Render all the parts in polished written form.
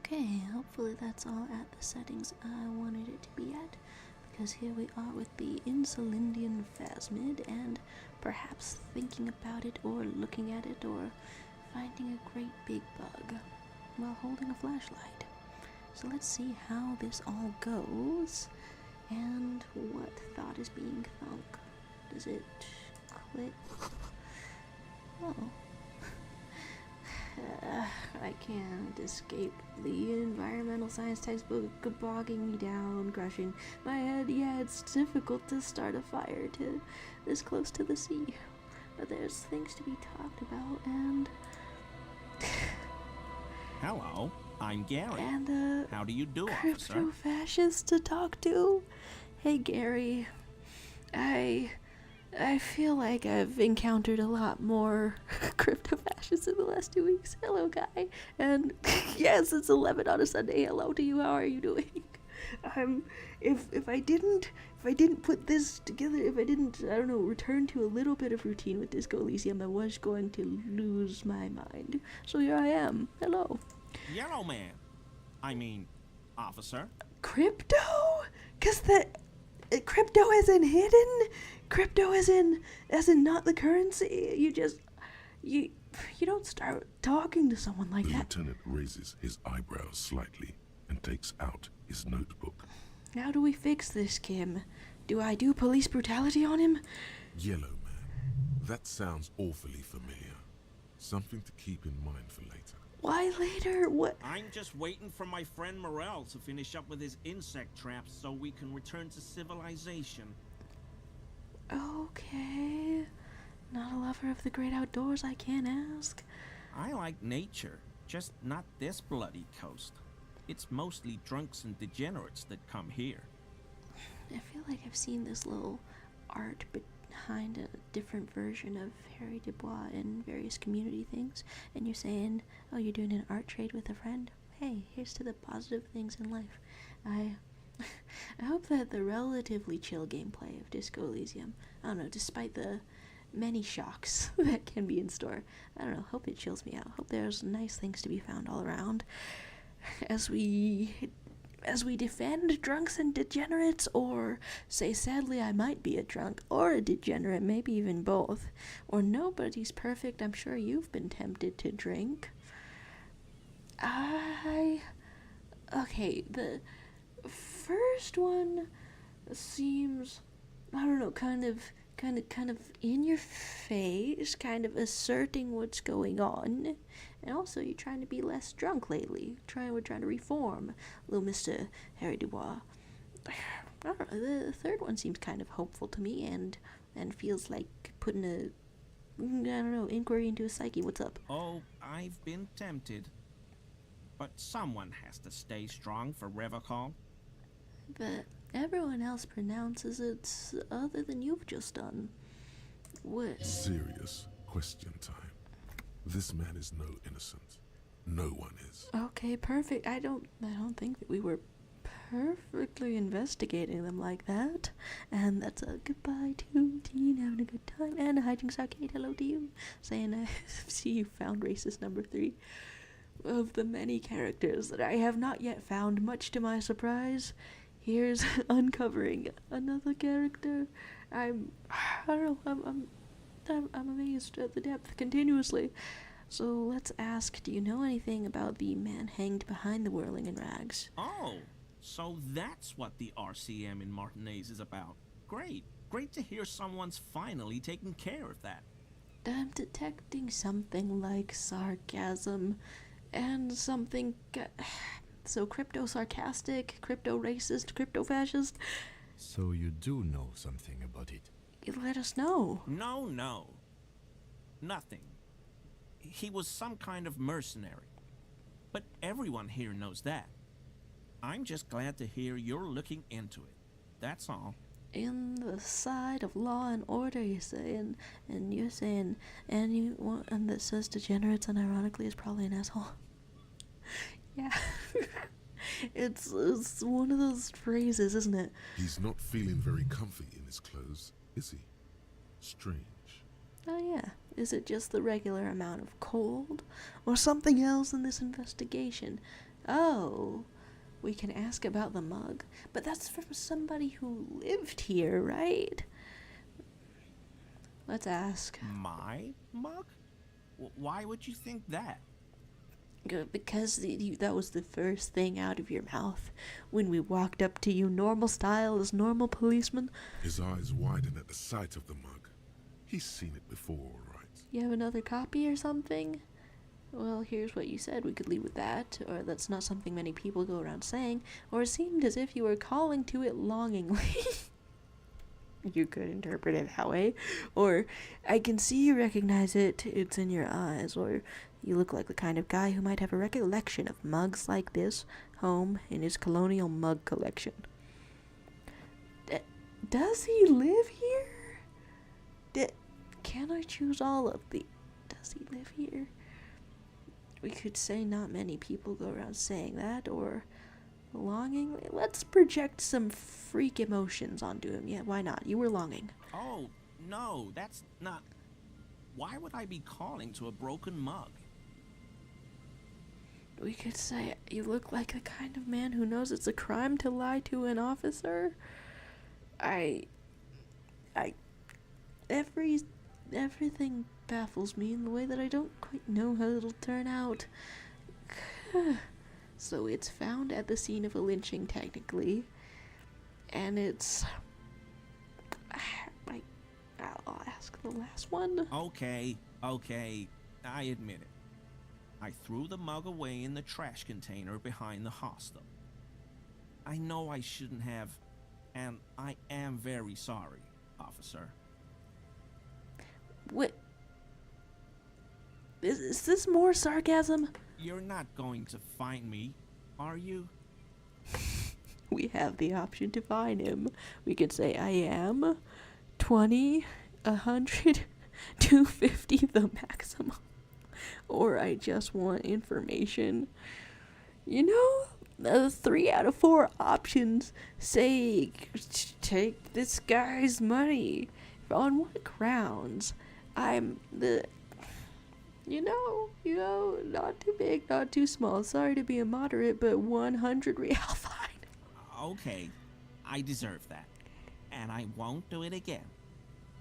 Okay, hopefully that's all at the settings I wanted it to be at, because here we are with the Insulindian Phasmid, and perhaps thinking about it or looking at it or finding a great big bug while holding a flashlight. So let's see how this all goes, and what thought is being thunk. Does it click? Oh. I can't escape the environmental science textbook bogging me down, crushing my head. Yeah, it's difficult to start a fire this close to the sea, but there's things to be talked about, and Hello, I'm Gary. and How do you do, officer? crypto-fascist to talk to. Hey, Gary. I feel like I've encountered a lot more crypto-fascists in the last 2 weeks. Hello, guy. And yes, it's 11 on a Sunday. Hello to you. How are you doing? If I didn't put this together, if I didn't, I don't know, return to a little bit of routine with Disco Elysium, I was going to lose my mind. So here I am. Hello. Yellow man. I mean, officer. Crypto? 'Cause crypto as in hidden? Crypto as in not the currency? You don't start talking to someone like The that. lieutenant raises his eyebrows slightly and takes out his notebook. How do we fix this, Kim? Do I do police brutality on him? Yellow man. That sounds awfully familiar. Something to keep in mind for later. Why later? What? I'm just waiting for my friend Morell to finish up with his insect traps so we can return to civilization. Okay. Not a lover of the great outdoors, I can't ask. I like nature, just not this bloody coast. It's mostly drunks and degenerates that come here. I feel like I've seen this little art behind a different version of Harry Dubois in various community things, and you're saying, oh, you're doing an art trade with a friend? Hey, here's to the positive things in life. I hope that the relatively chill gameplay of Disco Elysium, I don't know, despite the many shocks that can be in store, I don't know, hope it chills me out. Hope there's nice things to be found all around as we defend drunks and degenerates, or say sadly I might be a drunk or a degenerate, maybe even both, or nobody's perfect. I'm sure you've been tempted to drink. Okay, the first one seems, I don't know, kind of in your face, kind of asserting what's going on. And also, you're trying to be less drunk lately. We're trying to reform little Mr. Harry Dubois. I don't know, the third one seems kind of hopeful to me, and feels like putting a, I don't know, inquiry into his psyche. What's up? Oh, I've been tempted. But someone has to stay strong for Revocall. But everyone else pronounces it other than you've just done. What? Serious question time. This man is no innocent. No one is. Okay, perfect. I don't think that we were perfectly investigating them like that. And that's a goodbye to Teen having a good time, and a hijinks arcade. Hello to you, saying I see you found racist number 3 of the many characters that I have not yet found, much to my surprise. Here's uncovering another character. I'm amazed at the depth continuously. So let's ask, do you know anything about the man hanged behind the whirling in rags? Oh, so that's what the RCM in Martinez is about. Great to hear someone's finally taking care of that. I'm detecting something like sarcasm and something... So crypto-sarcastic, crypto-racist, crypto-fascist. So you do know something about it? Let us know. No. Nothing. He was some kind of mercenary. But everyone here knows that. I'm just glad to hear you're looking into it. That's all. In the side of law and order, you say, and you're saying, and that says degenerates, and ironically is probably an asshole. Yeah. It's one of those phrases, isn't it? He's not feeling very comfy in his clothes, is he? Strange. Oh yeah. Is it just the regular amount of cold? Or something else in this investigation? Oh, we can ask about the mug, but that's from somebody who lived here, right? Let's ask. My mug? Why would you think that? Because that was the first thing out of your mouth when we walked up to you, normal style as normal policemen. His eyes widen at the sight of the mug. He's seen it before, all right. You have another copy or something? Well, here's what you said. We could leave with that, or that's not something many people go around saying, or it seemed as if you were calling to it longingly. You could interpret it that way. Or, I can see you recognize it, it's in your eyes. Or, you look like the kind of guy who might have a recollection of mugs like this home in his colonial mug collection. Does he live here? Can I choose all of the... Does he live here? We could say not many people go around saying that, or... longingly. Let's project some freak emotions onto him. Yeah, why not? You were longing. Oh, no, that's not... Why would I be calling to a broken mug? We could say you look like the kind of man who knows it's a crime to lie to an officer. Everything baffles me in the way that I don't quite know how it'll turn out. So it's found at the scene of a lynching, technically, and it's... I'll ask the last one. Okay, I admit it. I threw the mug away in the trash container behind the hostel. I know I shouldn't have, and I am very sorry, officer. What? Is this more sarcasm? You're not going to find me, are you? We have the option to find him. We could say I am 20, 100, 250 the maximum. Or I just want information. You know, the 3 out of 4 options say take this guy's money. On what grounds? I'm the... You know, not too big, not too small. Sorry to be immoderate, but 100 real fine. Okay, I deserve that. And I won't do it again.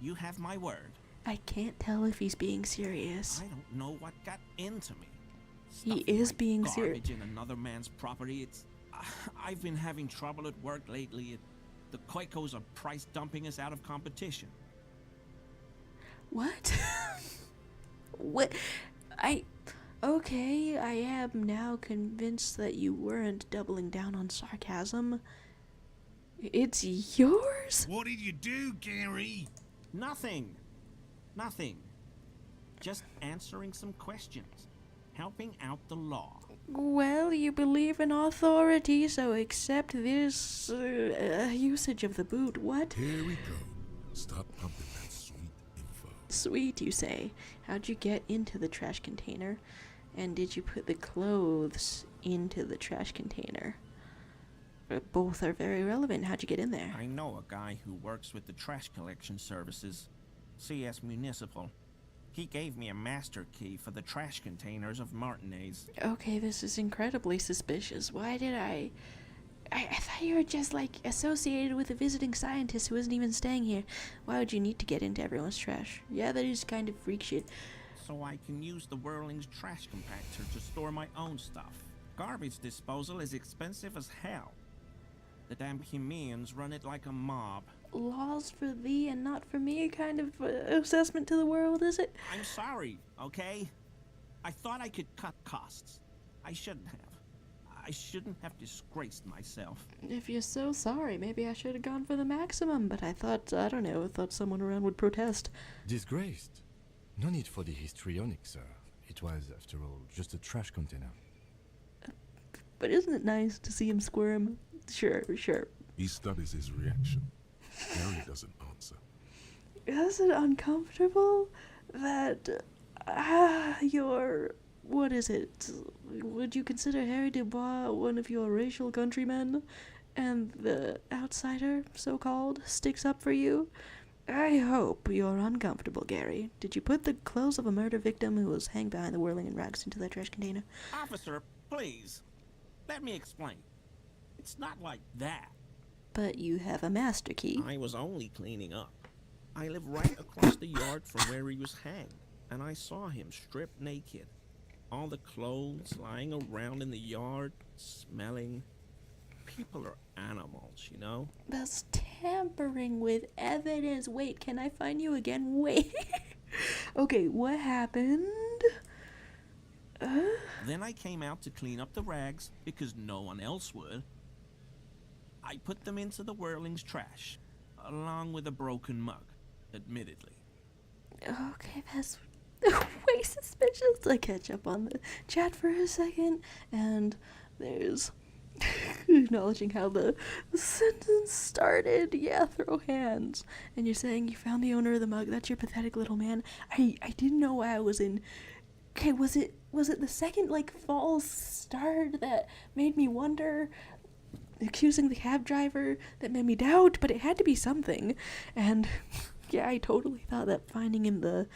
You have my word. I can't tell if he's being serious. I don't know what got into me. He Stuffing is my being serious. garbage in another man's property. It's... I've been having trouble at work lately. The Koikos are price dumping us out of competition. What? What? Okay, I am now convinced that you weren't doubling down on sarcasm. It's yours? What did you do, Gary? Nothing. Just answering some questions. Helping out the law. Well, you believe in authority, so accept this usage of the boot. What? Here we go. Start pumping that sweet info. Sweet, you say. How'd you get into the trash container? And did you put the clothes into the trash container? Both are very relevant. How'd you get in there? I know a guy who works with the trash collection services, CS Municipal. He gave me a master key for the trash containers of Martinez. Okay, this is incredibly suspicious. Why did I thought you were just, like, associated with a visiting scientist who isn't even staying here. Why would you need to get into everyone's trash? Yeah, that is kind of freak shit. So I can use the Whirling's trash compactor to store my own stuff. Garbage disposal is expensive as hell. The damn Hemians run it like a mob. Laws for thee and not for me kind of assessment to the world, is it? I'm sorry, okay? I thought I could cut costs. I shouldn't have. I shouldn't have disgraced myself. If you're so sorry, maybe I should have gone for the maximum, but I thought someone around would protest. Disgraced? No need for the histrionic, sir. It was, after all, just a trash container. But isn't it nice to see him squirm? Sure. He studies his reaction. Gary doesn't answer. Is it uncomfortable that you're... What is it? Would you consider Harry Dubois one of your racial countrymen? And the outsider, so-called, sticks up for you? I hope you're uncomfortable, Gary. Did you put the clothes of a murder victim who was hanged behind the whirling and rags into that trash container? Officer, please. Let me explain. It's not like that. But you have a master key. I was only cleaning up. I live right across the yard from where he was hanged, and I saw him stripped naked. All the clothes lying around in the yard, smelling. People are animals, you know? That's tampering with evidence. Wait, can I find you again? Wait. Okay, what happened? Then I came out to clean up the rags because no one else would. I put them into the whirling's trash, along with a broken mug, admittedly. Okay, that's way suspicious. I catch up on the chat for a second, and there's acknowledging how the sentence started. Yeah, throw hands. And you're saying you found the owner of the mug. That's your pathetic little man. I didn't know why I was in. Okay, was it the second false start that made me wonder? Accusing the cab driver that made me doubt, but it had to be something. And yeah, I totally thought that finding him the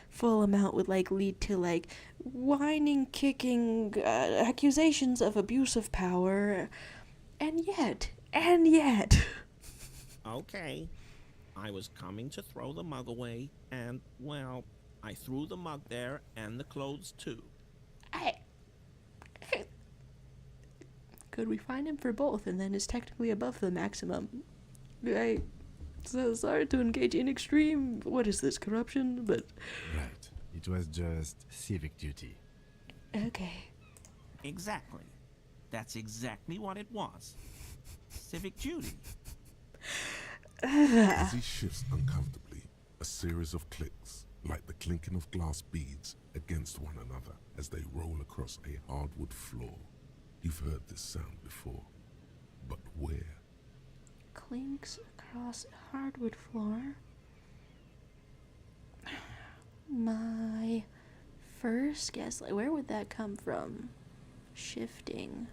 full amount would lead to whining, kicking, accusations of abuse of power. And yet. Okay. I was coming to throw the mug away, and, well, I threw the mug there and the clothes too. Could we find him for both, and then it's technically above the maximum? So sorry to engage in extreme, what is this, corruption? But Right. It was just civic duty. okay. Exactly. That's exactly what it was. Civic duty. As he shifts uncomfortably, a series of clicks, like the clinking of glass beads against one another as they roll across a hardwood floor. You've heard this sound before, but where? Clinks across hardwood floor. My first guess, where would that come from? Shifting.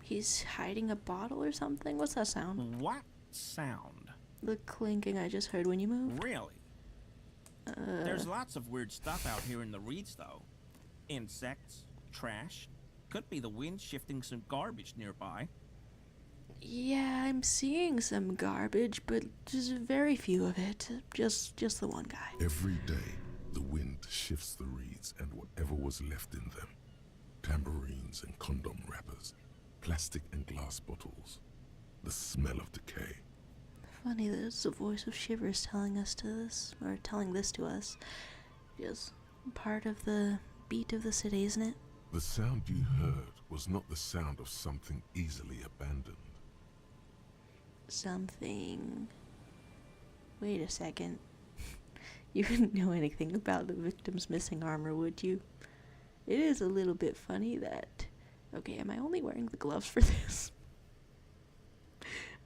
He's hiding a bottle or something? What's that sound? What sound? The clinking I just heard when you moved. Really? There's lots of weird stuff out here in the reeds, though. Insects, trash. Could be the wind shifting some garbage nearby. Yeah, I'm seeing some garbage, but just very few of it. Just the one guy. Every day, the wind shifts the reeds and whatever was left in them. Tambourines and condom wrappers, plastic and glass bottles, the smell of decay. Funny, there's the voice of Shivers telling this to us. Just part of the beat of the city, isn't it? The sound you heard was not the sound of something easily abandoned. Something. Wait a second. You wouldn't know anything about the victim's missing armor, would you? It is a little bit funny that... Okay, am I only wearing the gloves for this?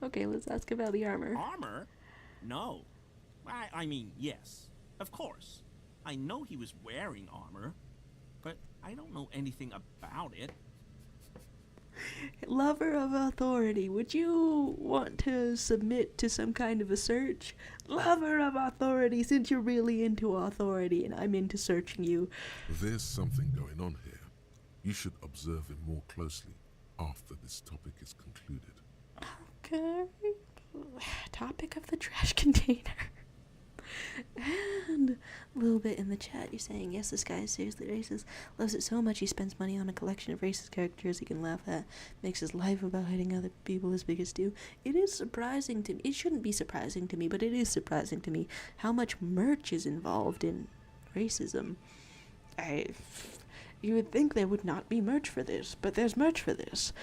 Okay, let's ask about the armor. Armor? No. I mean, yes. Of course. I know he was wearing armor, but I don't know anything about it. Lover of authority, would you want to submit to some kind of a search? Lover of authority, since you're really into authority and I'm into searching you. There's something going on here. You should observe him more closely after this topic is concluded. Okay. Topic of the trash container. And a little bit in the chat, you're saying, yes, this guy is seriously racist. Loves it so much he spends money on a collection of racist characters he can laugh at. Makes his life about hating other people his biggest do. It is surprising to me. It shouldn't be surprising to me, but it is surprising to me how much merch is involved in racism. You would think there would not be merch for this, but there's merch for this.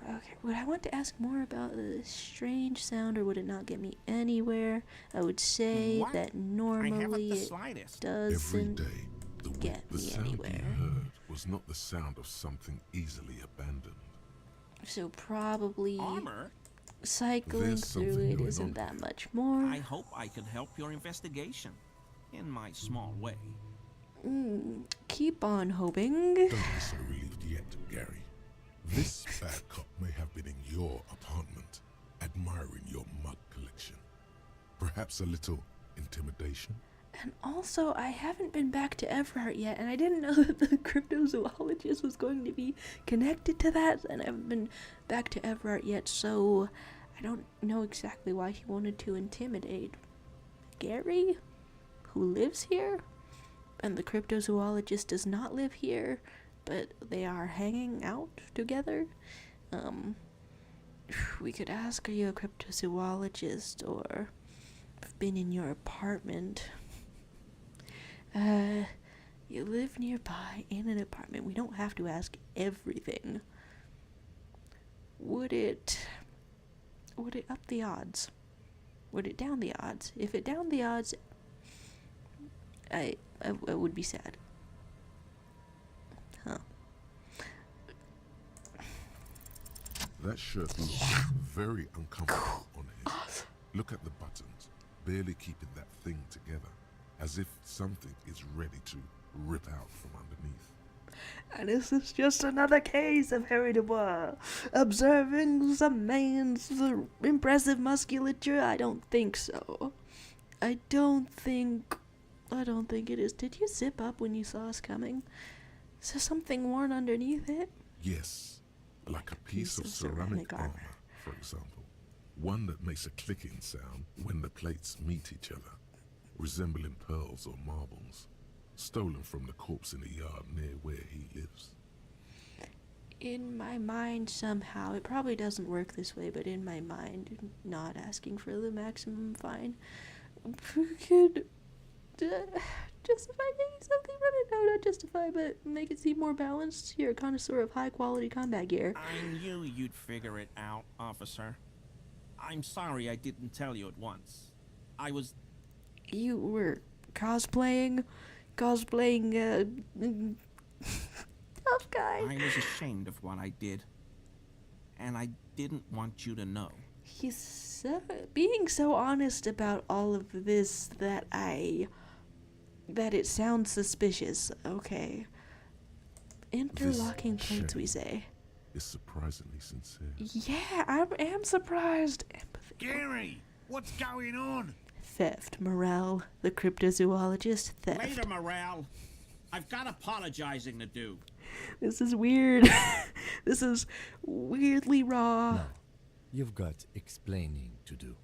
Okay, would I want to ask more about the strange sound, or would it not get me anywhere? I would say What? that I haven't normally the it slightest. Every doesn't day, the get me sound anywhere. you heard was not the sound of something easily abandoned. So probably Armor? cycling There's through something it going isn't on that here. much more. I hope I can help your investigation. In my small way. Keep on hoping. Don't be so relieved yet, Gary. This bad cop may have been in your apartment, admiring your mug collection. Perhaps a little intimidation? And also, I haven't been back to Everhart yet, and I didn't know that the cryptozoologist was going to be connected to that, and I haven't been back to Everhart yet, so I don't know exactly why he wanted to intimidate Gary, who lives here, and the cryptozoologist does not live here, but they are hanging out together. We could ask, are you a cryptozoologist, or I've been in your apartment. You live nearby in an apartment. We don't have to ask everything. Would it up the odds? Would it down the odds? If it down the odds, I would be sad. Huh. That shirt looks very uncomfortable on him. Look at the buttons, barely keeping that thing together, as if something is ready to rip out from underneath. And this is just another case of Harry Dubois observing some man's impressive musculature. I don't think so. I don't think it is. Did you zip up when you saw us coming? Is there something worn underneath it? Yes, like a piece of ceramic armor, for example. One that makes a clicking sound when the plates meet each other, resembling pearls or marbles, stolen from the corpse in a yard near where he lives. In my mind, somehow, it probably doesn't work this way, but in my mind, not asking for the maximum fine, could justify making something from it. No, not justify, but make it seem more balanced. You're a connoisseur of high-quality combat gear. I knew you'd figure it out, officer. I'm sorry I didn't tell you at once. You were cosplaying, tough guy. I was ashamed of what I did. And I didn't want you to know. He's being so honest about all of this that it sounds suspicious. Okay. Interlocking plates, we say. Is surprisingly sincere. Yeah, I am surprised. Empathy. Gary, what's going on? Theft, Morell, the cryptozoologist, theft. Later, Morell. I've got apologizing to do. This is weird. This is weirdly raw. No, you've got explaining to do.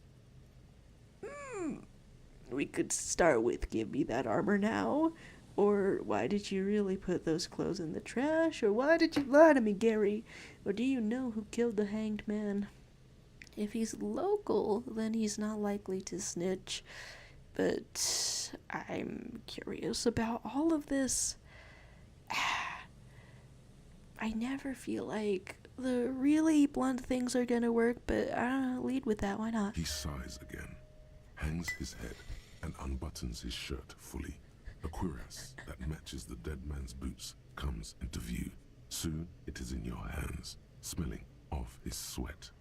We could start with give me that armor now. Or why did you really put those clothes in the trash? Or why did you lie to me, Gary? Or do you know who killed the hanged man? If he's local, then he's not likely to snitch. But I'm curious about all of this. I never feel like the really blunt things are gonna work, but I don't know, lead with that, why not? He sighs again, hangs his head, and unbuttons his shirt fully. A cuirass that matches the dead man's boots comes into view. Soon it is in your hands, smelling of his sweat.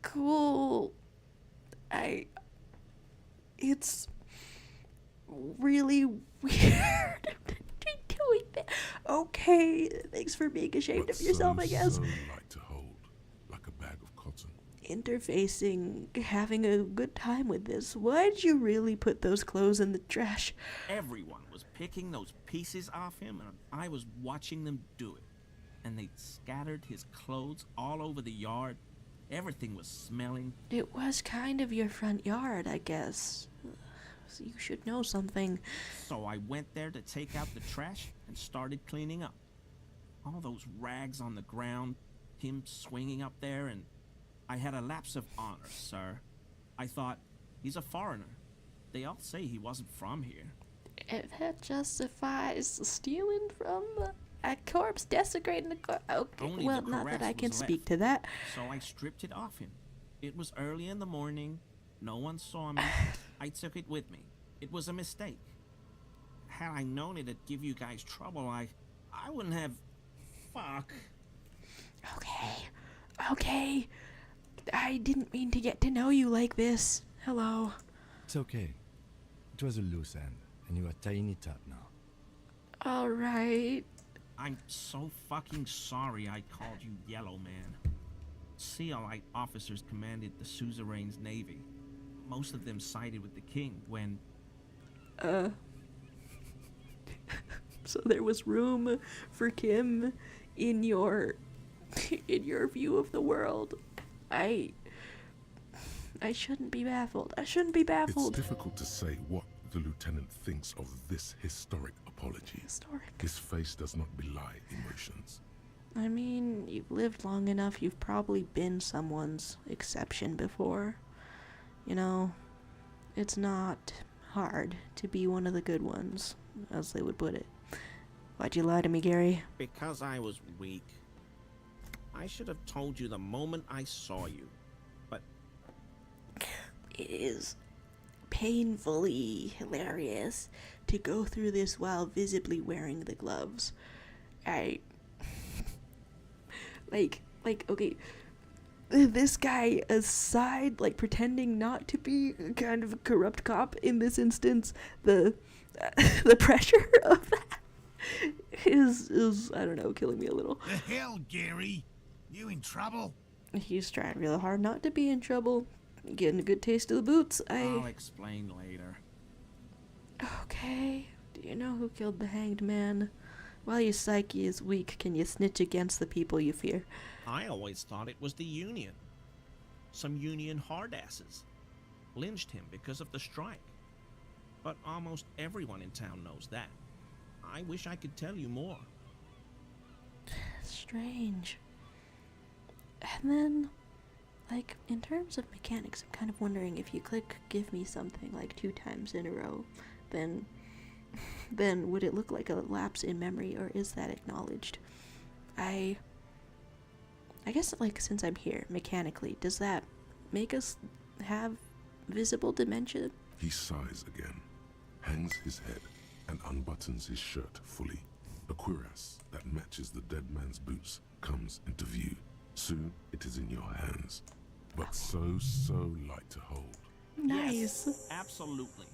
Cool. It's really weird doing that. Okay, thanks for being ashamed of yourself, I guess. So light to hold, like a bag of cotton. Interfacing, having a good time with this. Why'd you really put those clothes in the trash? Everyone was picking those pieces off him, and I was watching them do it. And they scattered his clothes all over the yard. Everything was smelling. It was kind of your front yard, I guess. So you should know something. So I went there to take out the trash and started cleaning up. All those rags on the ground, him swinging up there, and I had a lapse of honor, sir. I thought, he's a foreigner. They all say he wasn't from here. If that justifies stealing from a corpse, desecrating the corpse. Okay, Only well, the not that I cuirass can was speak left. to that. So I stripped it off him. It was early in the morning. No one saw me. I took it with me. It was a mistake. Had I known it'd give you guys trouble, I wouldn't have... Fuck. Okay. I didn't mean to get to know you like this. Hello. It's okay. It was a loose end, and you are tying it up now. Alright. I'm so fucking sorry I called you Yellow Man. Seolite officers commanded the suzerain's navy. Most of them sided with the king when... So there was room for Kim in your view of the world. I shouldn't be baffled. I shouldn't be It's baffled. difficult to say what the lieutenant thinks of this historic apology. Historic. His face does not belie emotions. I mean, you've lived long enough, you've probably been someone's exception before. You know, it's not hard to be one of the good ones, as they would put it. Why'd you lie to me, Gary? Because I was weak. I should have told you the moment I saw you. But It is painfully hilarious to go through this while visibly wearing the gloves. Okay, this guy aside, like, pretending not to be kind of a corrupt cop in this instance, the pressure of that is, I don't know, killing me a little. The hell, Gary? You in trouble? He's trying real hard not to be in trouble, getting a good taste of the boots. I'll explain later. Okay, do you know who killed the hanged man? While your psyche is weak, can you snitch against the people you fear? I always thought it was the Union. Some Union hardasses lynched him because of the strike. But almost everyone in town knows that. I wish I could tell you more. Strange. And then, like, in terms of mechanics, I'm kind of wondering if you click give me something like 2 times in a row, then would it look like a lapse in memory, or is that acknowledged? I guess, like, since I'm here, mechanically, does that make us have visible dementia? He sighs again, hangs his head, and unbuttons his shirt fully. A cuirass that matches the dead man's boots comes into view. Soon it is in your hands, but so light to hold. Nice. Yes, absolutely.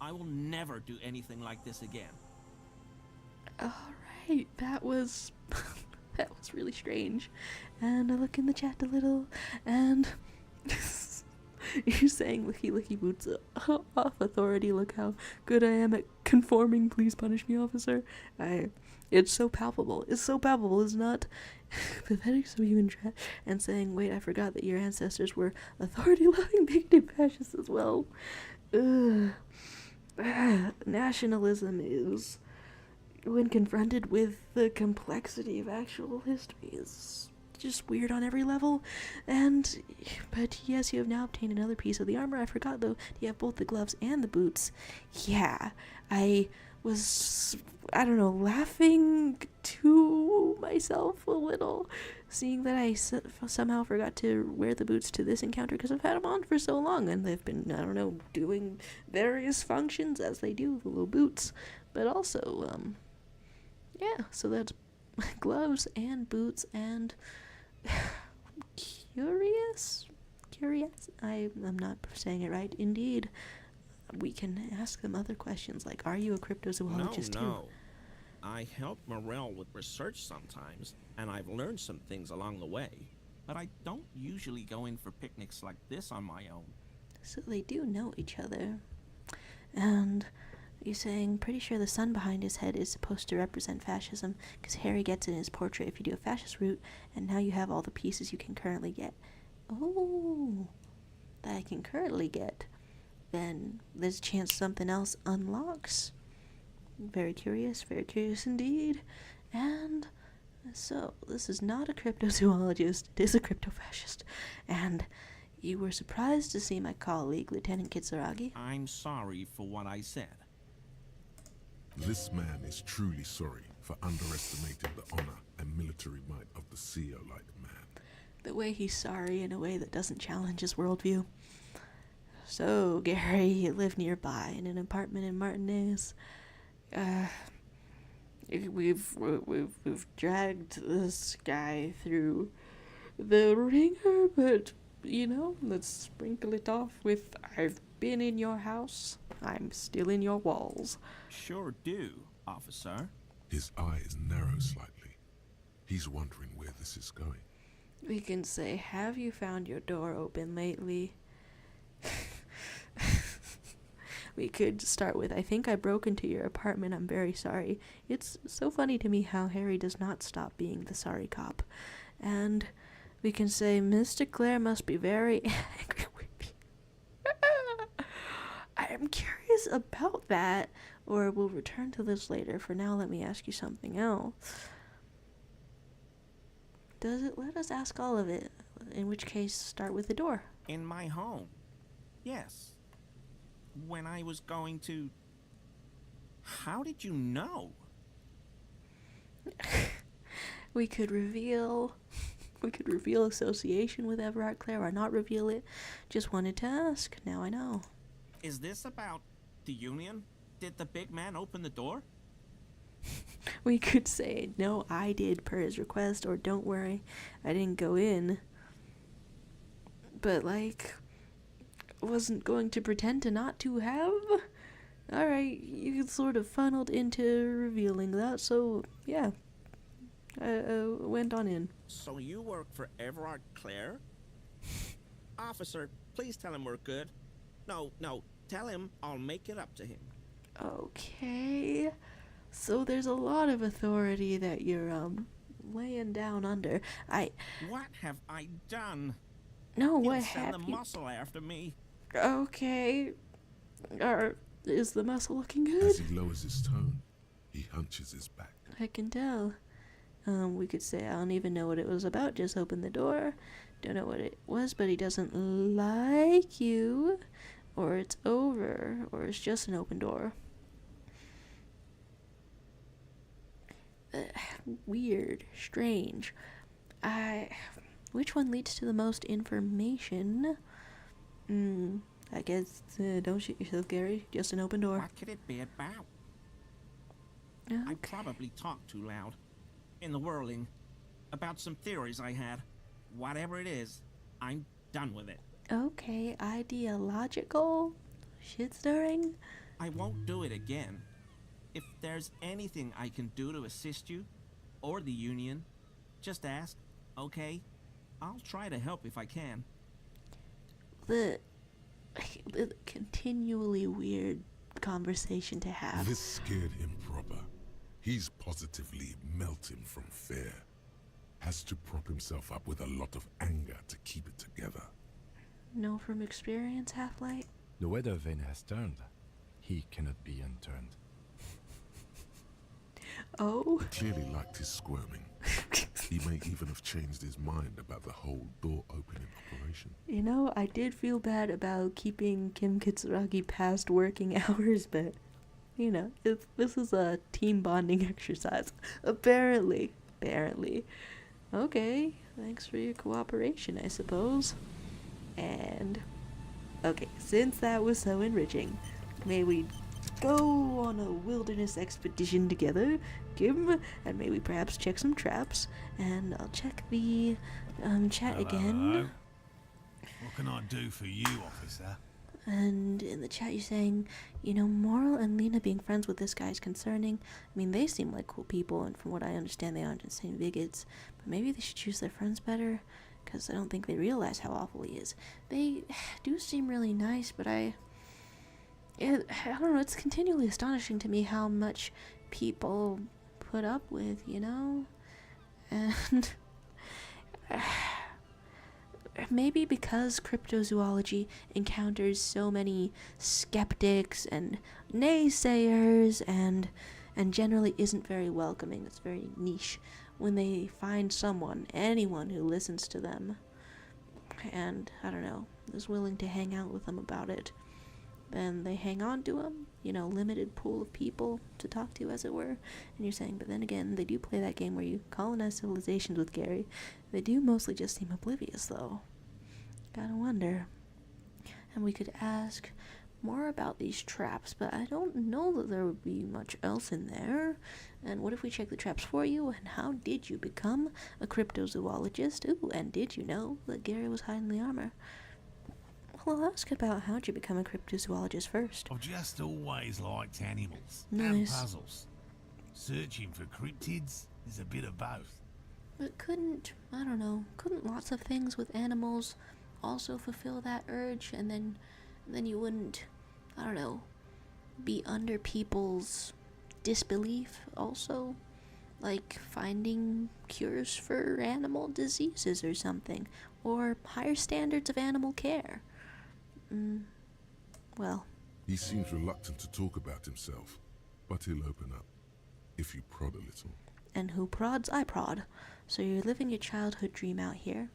I will never do anything like this again. Alright, that was that was really strange. And I look in the chat a little, and you're saying licky boots off authority, look how good I am at conforming, please punish me, officer. It's so palpable. It's so palpable, it's not pathetic. Some of you in chat and saying, wait, I forgot that your ancestors were authority-loving bigoted fascists as well. Ugh. Nationalism is, when confronted with the complexity of actual history, is just weird on every level. But yes, you have now obtained another piece of the armor. I forgot though, you have both the gloves and the boots. Yeah, I was, I don't know, laughing to myself a little, seeing that I somehow forgot to wear the boots to this encounter because I've had them on for so long, and they've been, I don't know, doing various functions as they do, the little boots. But also, yeah, so that's gloves and boots and curious, I'm not saying it right, indeed. We can ask them other questions like, are you a cryptozoologist too? No. I help Morell with research sometimes, and I've learned some things along the way. But I don't usually go in for picnics like this on my own. So they do know each other. And you're saying, pretty sure the sun behind his head is supposed to represent fascism, because Harry gets it in his portrait if you do a fascist route, and now you have all the pieces you can currently get. Oh, that I can currently get. Then there's a chance something else unlocks. Very curious indeed. And so, this is not a cryptozoologist, it is a crypto-fascist. And you were surprised to see my colleague, Lieutenant Kitsuragi? I'm sorry for what I said. This man is truly sorry for underestimating the honor and military might of the CEO-like man. The way he's sorry in a way that doesn't challenge his worldview. So, Gary, you live nearby in an apartment in Martinez. We've dragged this guy through the ringer, but, you know, let's sprinkle it off with, I've been in your house, I'm still in your walls. Sure do, officer. His eyes narrow slightly. He's wondering where this is going. We can say, have you found your door open lately? We could start with, I think I broke into your apartment, I'm very sorry. It's so funny to me how Harry does not stop being the sorry cop. And we can say, Mr. Clare must be very angry with you. I'm curious about that, or we'll return to this later. For now, let me ask you something else. Does it let us ask all of it? In which case, start with the door. In my home. Yes. When I was going to... How did you know? We could reveal association with Everard Clare or not reveal it. Just wanted to ask. Now I know. Is this about the Union? Did the big man open the door? We could say, no, I did per his request, or don't worry, I didn't go in. But, like, wasn't going to pretend to not to have? Alright, you sort of funneled into revealing that, so, yeah. Went on in. So you work for Everard Clare? Officer, please tell him we're good. No, tell him I'll make it up to him. Okay. So there's a lot of authority that you're, laying down under. What have I done? No, He'll what send have the you... muscle after me. Okay. Is the muscle looking good? As he lowers his tone, he hunches his back. I can tell. We could say, I don't even know what it was about, just open the door. Don't know what it was, but he doesn't like you. Or it's over, or it's just an open door. Weird, strange. Which one leads to the most information? I guess, don't shoot yourself, Gary. Just an open door. What could it be about? Okay. I probably talked too loud. In the whirling. About some theories I had. Whatever it is, I'm done with it. Okay, ideological? Shit stirring? I won't do it again. If there's anything I can do to assist you, or the Union, just ask, okay? I'll try to help if I can. The continually weird conversation to have. This scared him proper. He's positively melting from fear. Has to prop himself up with a lot of anger to keep it together. Know from experience, Half-Light? The weather vane has turned. He cannot be unturned. Oh? Clearly liked his squirming. He may even have changed his mind about the whole door opening operation. You know, I did feel bad about keeping Kim Kitsuragi past working hours, but, you know, this is a team bonding exercise. Apparently. Okay, thanks for your cooperation, I suppose. And, okay, since that was so enriching, may we go on a wilderness expedition together, Kim, and may we perhaps check some traps, and I'll check the chat Hello. again. What can I do for you, officer? And in the chat you're saying, you know, Morell and Lena being friends with this guy is concerning. I mean, they seem like cool people, and from what I understand, they aren't insane bigots. But maybe they should choose their friends better, because I don't think they realize how awful he is. They do seem really nice, but I don't know, it's continually astonishing to me how much people put up with, you know? And... maybe because cryptozoology encounters so many skeptics and naysayers and generally isn't very welcoming. It's very niche. When they find anyone who listens to them and, I don't know, is willing to hang out with them about it, then they hang on to them. You know, limited pool of people to talk to, as it were. And you're saying, but then again, they do play that game where you colonize civilizations with Gary. They do mostly just seem oblivious, though. Gotta wonder. And we could ask more about these traps, but I don't know that there would be much else in there. And what if we check the traps for you? And how did you become a cryptozoologist? Ooh, and did you know that Gary was hiding the armor? Well, I'll ask about how'd you become a cryptozoologist first. I've just always liked animals and Nice. puzzles. Searching for cryptids is a bit of both. But couldn't lots of things with animals also fulfill that urge, and then you wouldn't, I don't know, be under people's disbelief also? Like finding cures for animal diseases or something, or higher standards of animal care. Well, He seems reluctant to talk about himself, but he'll open up, if you prod a little. and who prods? I prod. So you're living your childhood dream out here.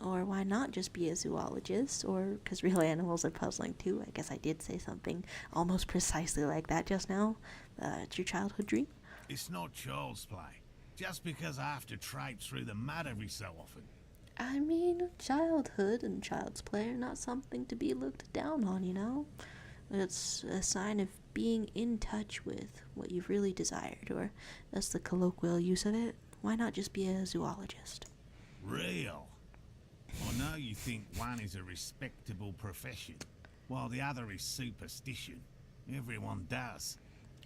Or why not just be a zoologist? Or, because real animals are puzzling too. I guess I did say something almost precisely like that just now. It's your childhood dream? It's not child's play. Just because I have to traipse through the mud every so often. I mean, childhood and child's play are not something to be looked down on, you know? It's a sign of being in touch with what you've really desired, or that's the colloquial use of it. Why not just be a zoologist? Real. I know you think one is a respectable profession, while the other is superstition. Everyone does.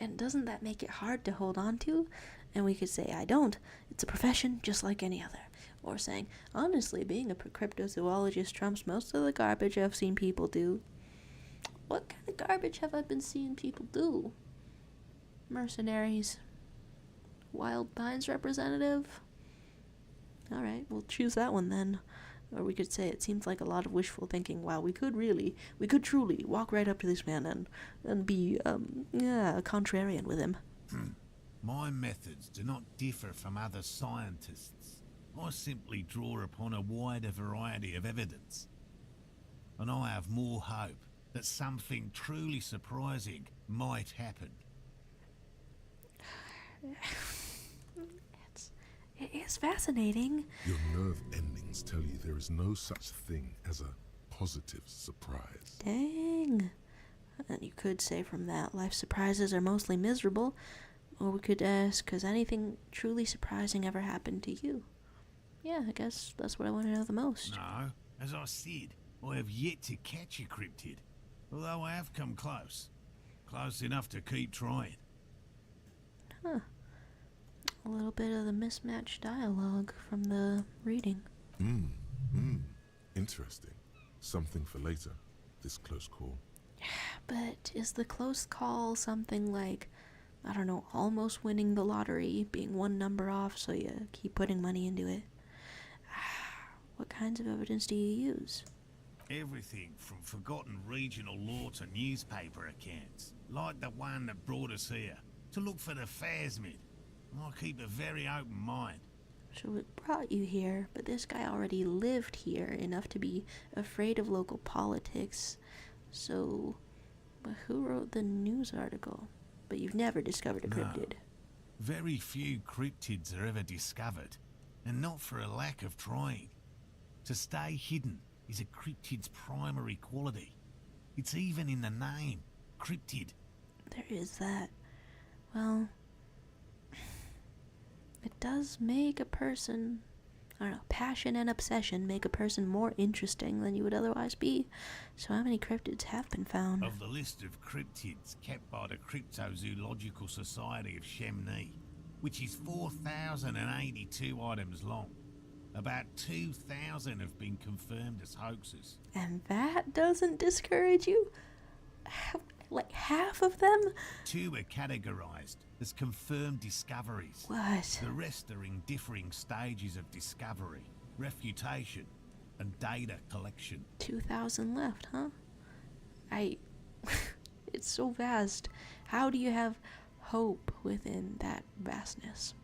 And doesn't that make it hard to hold on to? And we could say, I don't. It's a profession just like any other. Or saying, honestly, being a cryptozoologist trumps most of the garbage I've seen people do. What kind of garbage have I been seeing people do? Mercenaries. Wild Pines representative? Alright, we'll choose that one then. Or we could say it seems like a lot of wishful thinking. Wow, we could truly walk right up to this man and be, a contrarian with him. My methods do not differ from other scientists. I simply draw upon a wider variety of evidence. And I have more hope that something truly surprising might happen. It is fascinating. Your nerve endings tell you there is no such thing as a positive surprise. Dang. And you could say from that, life surprises are mostly miserable. Or we could ask, has anything truly surprising ever happened to you? Yeah, I guess that's what I want to know the most. No, as I said, I have yet to catch a cryptid. Although I have come close. Close enough to keep trying. Huh. A little bit of the mismatched dialogue from the reading. Interesting. Something for later, this close call. But is the close call something like, I don't know, almost winning the lottery, being one number off so you keep putting money into it? What kinds of evidence do you use? Everything from forgotten regional lore to newspaper accounts, like the one that brought us here, to look for the Phasmid. I keep a very open mind. So it brought you here, but this guy already lived here enough to be afraid of local politics. So, but who wrote the news article? But you've never discovered a cryptid. Very few cryptids are ever discovered, and not for a lack of trying. To stay hidden is a cryptid's primary quality. It's even in the name, cryptid. There is that. Well, it does make a person, I don't know, passion and obsession make a person more interesting than you would otherwise be. So how many cryptids have been found? Of the list of cryptids kept by the Cryptozoological Society of Chemney, which is 4,082 items long, about 2,000 have been confirmed as hoaxes. And that doesn't discourage you? Like half of them? 2 are categorized as confirmed discoveries. What? The rest are in differing stages of discovery, refutation, and data collection. 2,000 left, huh? It's so vast. How do you have hope within that vastness?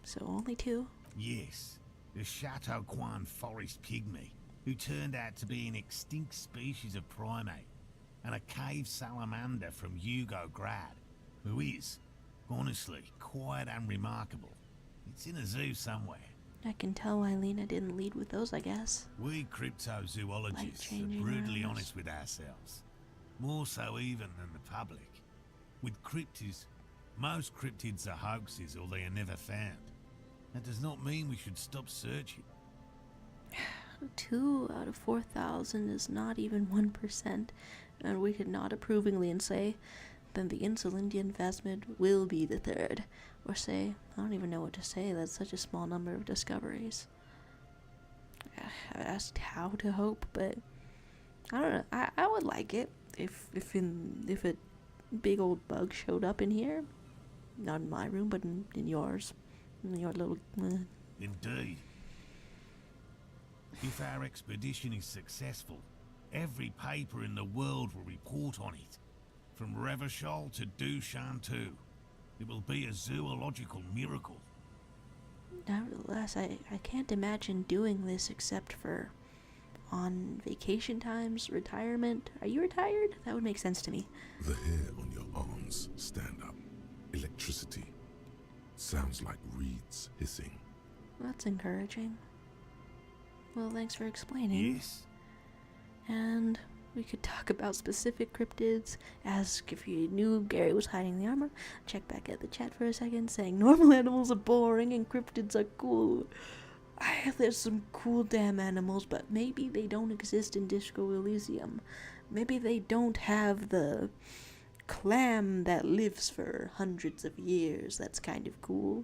So only 2? Yes, the Chateauquan forest pygmy, who turned out to be an extinct species of primate, and a cave salamander from Grad, who is, honestly, quite unremarkable. It's in a zoo somewhere. I can tell why Lena didn't lead with those, I guess. We cryptozoologists are Life-changing brutally animals. honest with ourselves. More so even than the public. With cryptids, most cryptids are hoaxes or they are never found. That does not mean we should stop searching. 2 out of 4,000 is not even 1%, and we could nod approvingly and say, then the Insulindian Phasmid will be the 3rd. Or say, I don't even know what to say, that's such a small number of discoveries. I asked how to hope, but I don't know, I would like it if it big old bug showed up in here. Not in my room, but in yours. In your little... Indeed. If our expedition is successful, every paper in the world will report on it. From Revachol to Dushantu. It will be a zoological miracle. Nevertheless, I can't imagine doing this except for on vacation times, retirement. Are you retired? That would make sense to me. The hair on your arms stand up. Electricity. Sounds like reeds hissing. That's encouraging. Well, thanks for explaining. Yes? And we could talk about specific cryptids. Ask if you knew Gary was hiding the armor. Check back at the chat for a second, saying normal animals are boring and cryptids are cool. There's some cool damn animals, but maybe they don't exist in Disco Elysium. Maybe they don't have the clam that lives for hundreds of years. That's kind of cool.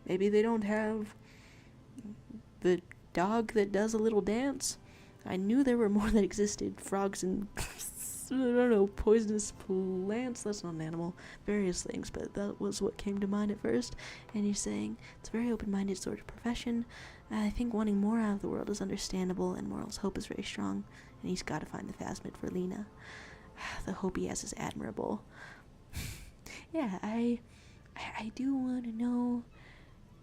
Maybe they don't have the dog that does a little dance. I knew there were more that existed. Frogs and, I don't know, poisonous plants. That's not an animal. Various things, but that was what came to mind at first. And you're saying it's a very open-minded sort of profession. I think wanting more out of the world is understandable, and Morell's hope is very strong, and he's got to find the Phasmid for Lena. The hope he has is admirable. Yeah, I do want to know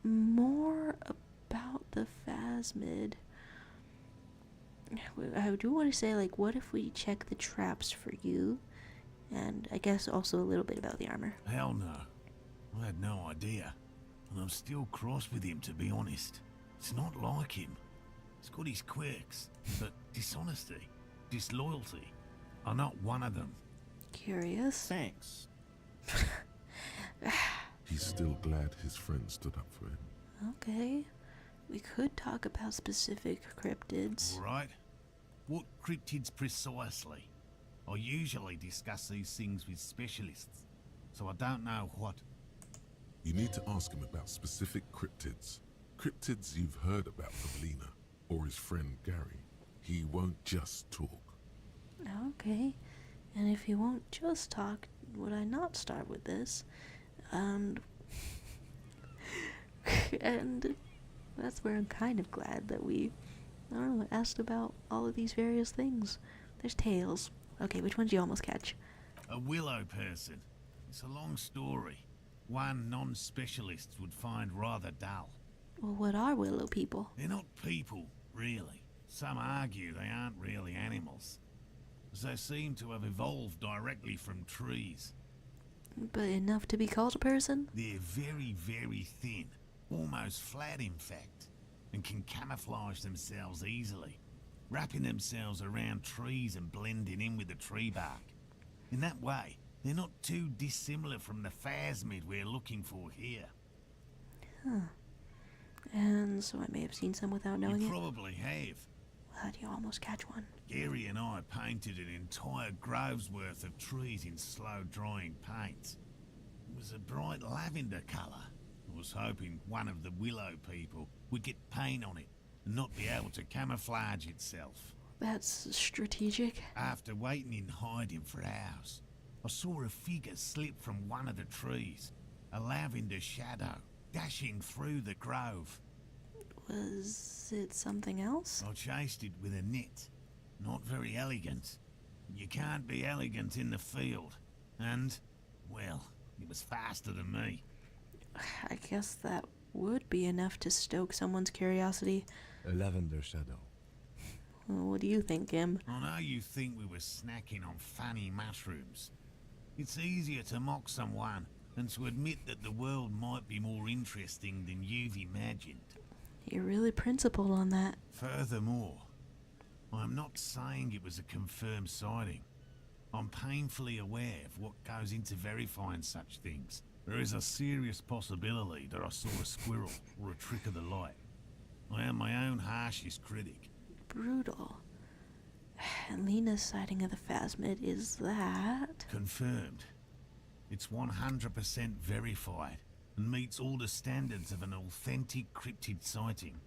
more about the Phasmid. I do want to say, like, what if we check the traps for you? And I guess also a little bit about the armor. Hell no. I had no idea. And I'm still cross with him, to be honest. It's not like him. He's got his quirks, but dishonesty, disloyalty are not one of them. Curious. Thanks. He's still glad his friend stood up for him. Okay. We could talk about specific cryptids. All right. What cryptids precisely? I usually discuss these things with specialists, so I don't know what. You need to ask him about specific cryptids. Cryptids you've heard about from Lena or his friend Gary. He won't just talk. Okay. And if he won't just talk, would I not start with this? And that's where I'm kind of glad that we, I don't know, asked about all of these various things. There's tails. Okay, which ones do you almost catch? A willow person. It's a long story. One non-specialist would find rather dull. Well, what are willow people? They're not people, really. Some argue they aren't really animals, as they seem to have evolved directly from trees. But enough to be called a person? They're very, very thin, almost flat in fact, and can camouflage themselves easily, wrapping themselves around trees and blending in with the tree bark. In that way, they're not too dissimilar from the Phasmid we're looking for here. Huh. And so I may have seen some without knowing You it? probably have. Well, how do you almost catch one? Gary and I painted an entire grove's worth of trees in slow-drying paints. It was a bright lavender colour. I was hoping one of the willow people would get paint on it and not be able to camouflage itself. That's strategic. After waiting in hiding for hours, I saw a figure slip from one of the trees, a lavender shadow, dashing through the grove. Was it something else? I chased it with a net. Not very elegant. You can't be elegant in the field. And, well, it was faster than me. I guess that would be enough to stoke someone's curiosity. A lavender shadow. Well, what do you think, Gim? I know you think we were snacking on funny mushrooms. It's easier to mock someone than to admit that the world might be more interesting than you've imagined. You're really principled on that. Furthermore, I'm not saying it was a confirmed sighting. I'm painfully aware of what goes into verifying such things. There is a serious possibility that I saw a squirrel or a trick of the light. I am my own harshest critic. Brutal. And Lena's sighting of the Phasmid is that... Confirmed. It's 100% verified and meets all the standards of an authentic cryptid sighting.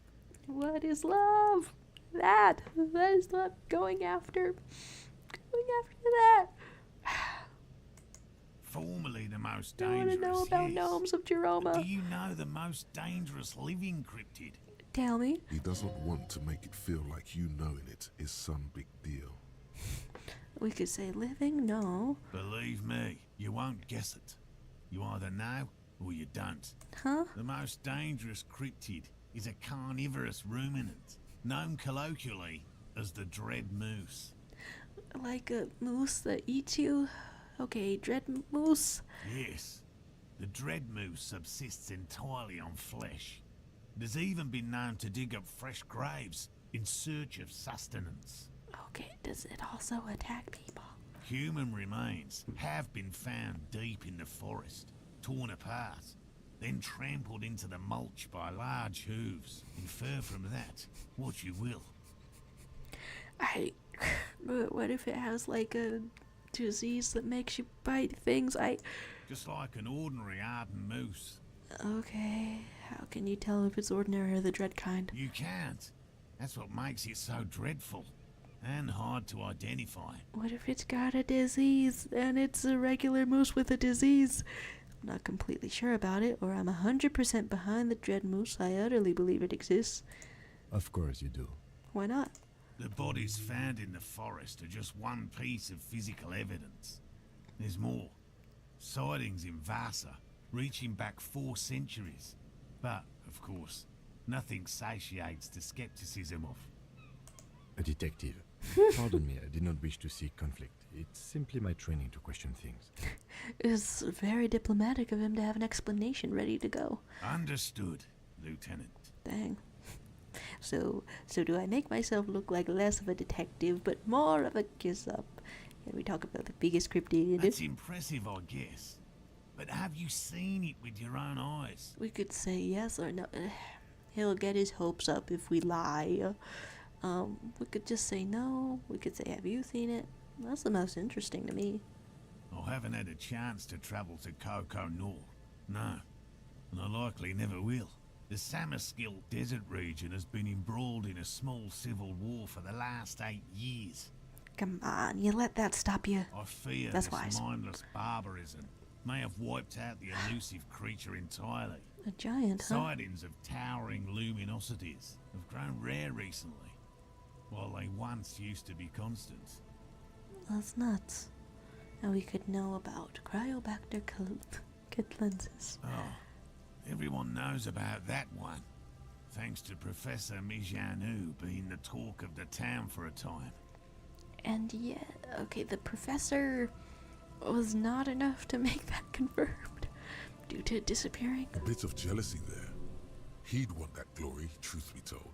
What is love? That is not going after that. formerly the most I want dangerous. to know about yes. gnomes of Do Jeroma. you know the most dangerous living cryptid? Tell me. He doesn't want to make it feel like you knowing it is some big deal. We could say living? No. Believe me, you won't guess it. You either know or you don't. Huh? The most dangerous cryptid is a carnivorous ruminant, known colloquially as the dread moose. Like a moose that eats you? Okay, dread moose. Yes, the dread moose subsists entirely on flesh. It has even been known to dig up fresh graves in search of sustenance. Okay, does it also attack people? Human remains have been found deep in the forest, torn apart, then trampled into the mulch by large hooves. Infer from that what you will. What if it has like a disease that makes you bite things? Just like an ordinary ardent moose. Okay, how can you tell if it's ordinary or the dread kind? You can't. That's what makes it so dreadful and hard to identify. What if it's got a disease and it's a regular moose with a disease? I'm not completely sure about it, or I'm 100% behind the dread moose. I utterly believe it exists. Of course you do. Why not? The bodies found in the forest are just one piece of physical evidence. There's more. Sightings in Vasa, reaching back 4 centuries. But, of course, nothing satiates the skepticism of. A detective. Pardon me, I did not wish to seek conflict. It's simply my training to question things. It's very diplomatic of him to have an explanation ready to go. Understood, Lieutenant. Dang. So do I make myself look like less of a detective, but more of a kiss-up? Can we talk about the biggest cryptid? That's impressive, I guess. But have you seen it with your own eyes? We could say yes or no. He'll get his hopes up if we lie. We could just say no. We could say, have you seen it? That's the most interesting to me. I haven't had a chance to travel to Coco North. No. And I likely never will. The Samaskil desert region has been embroiled in a small civil war for the last 8 years. Come on, you let that stop you. I fear That's this wise. mindless barbarism may have wiped out the elusive creature entirely. A giant, huh? Sightings of towering luminosities have grown rare recently, while they once used to be constant. That's nuts. And we could know about Cryobacter lenses. Oh, everyone knows about that one, thanks to Professor Mijanu being the talk of the town for a time. And yeah, okay, the professor was not enough to make that confirmed due to it disappearing. A bit of jealousy there. He'd want that glory, truth be told,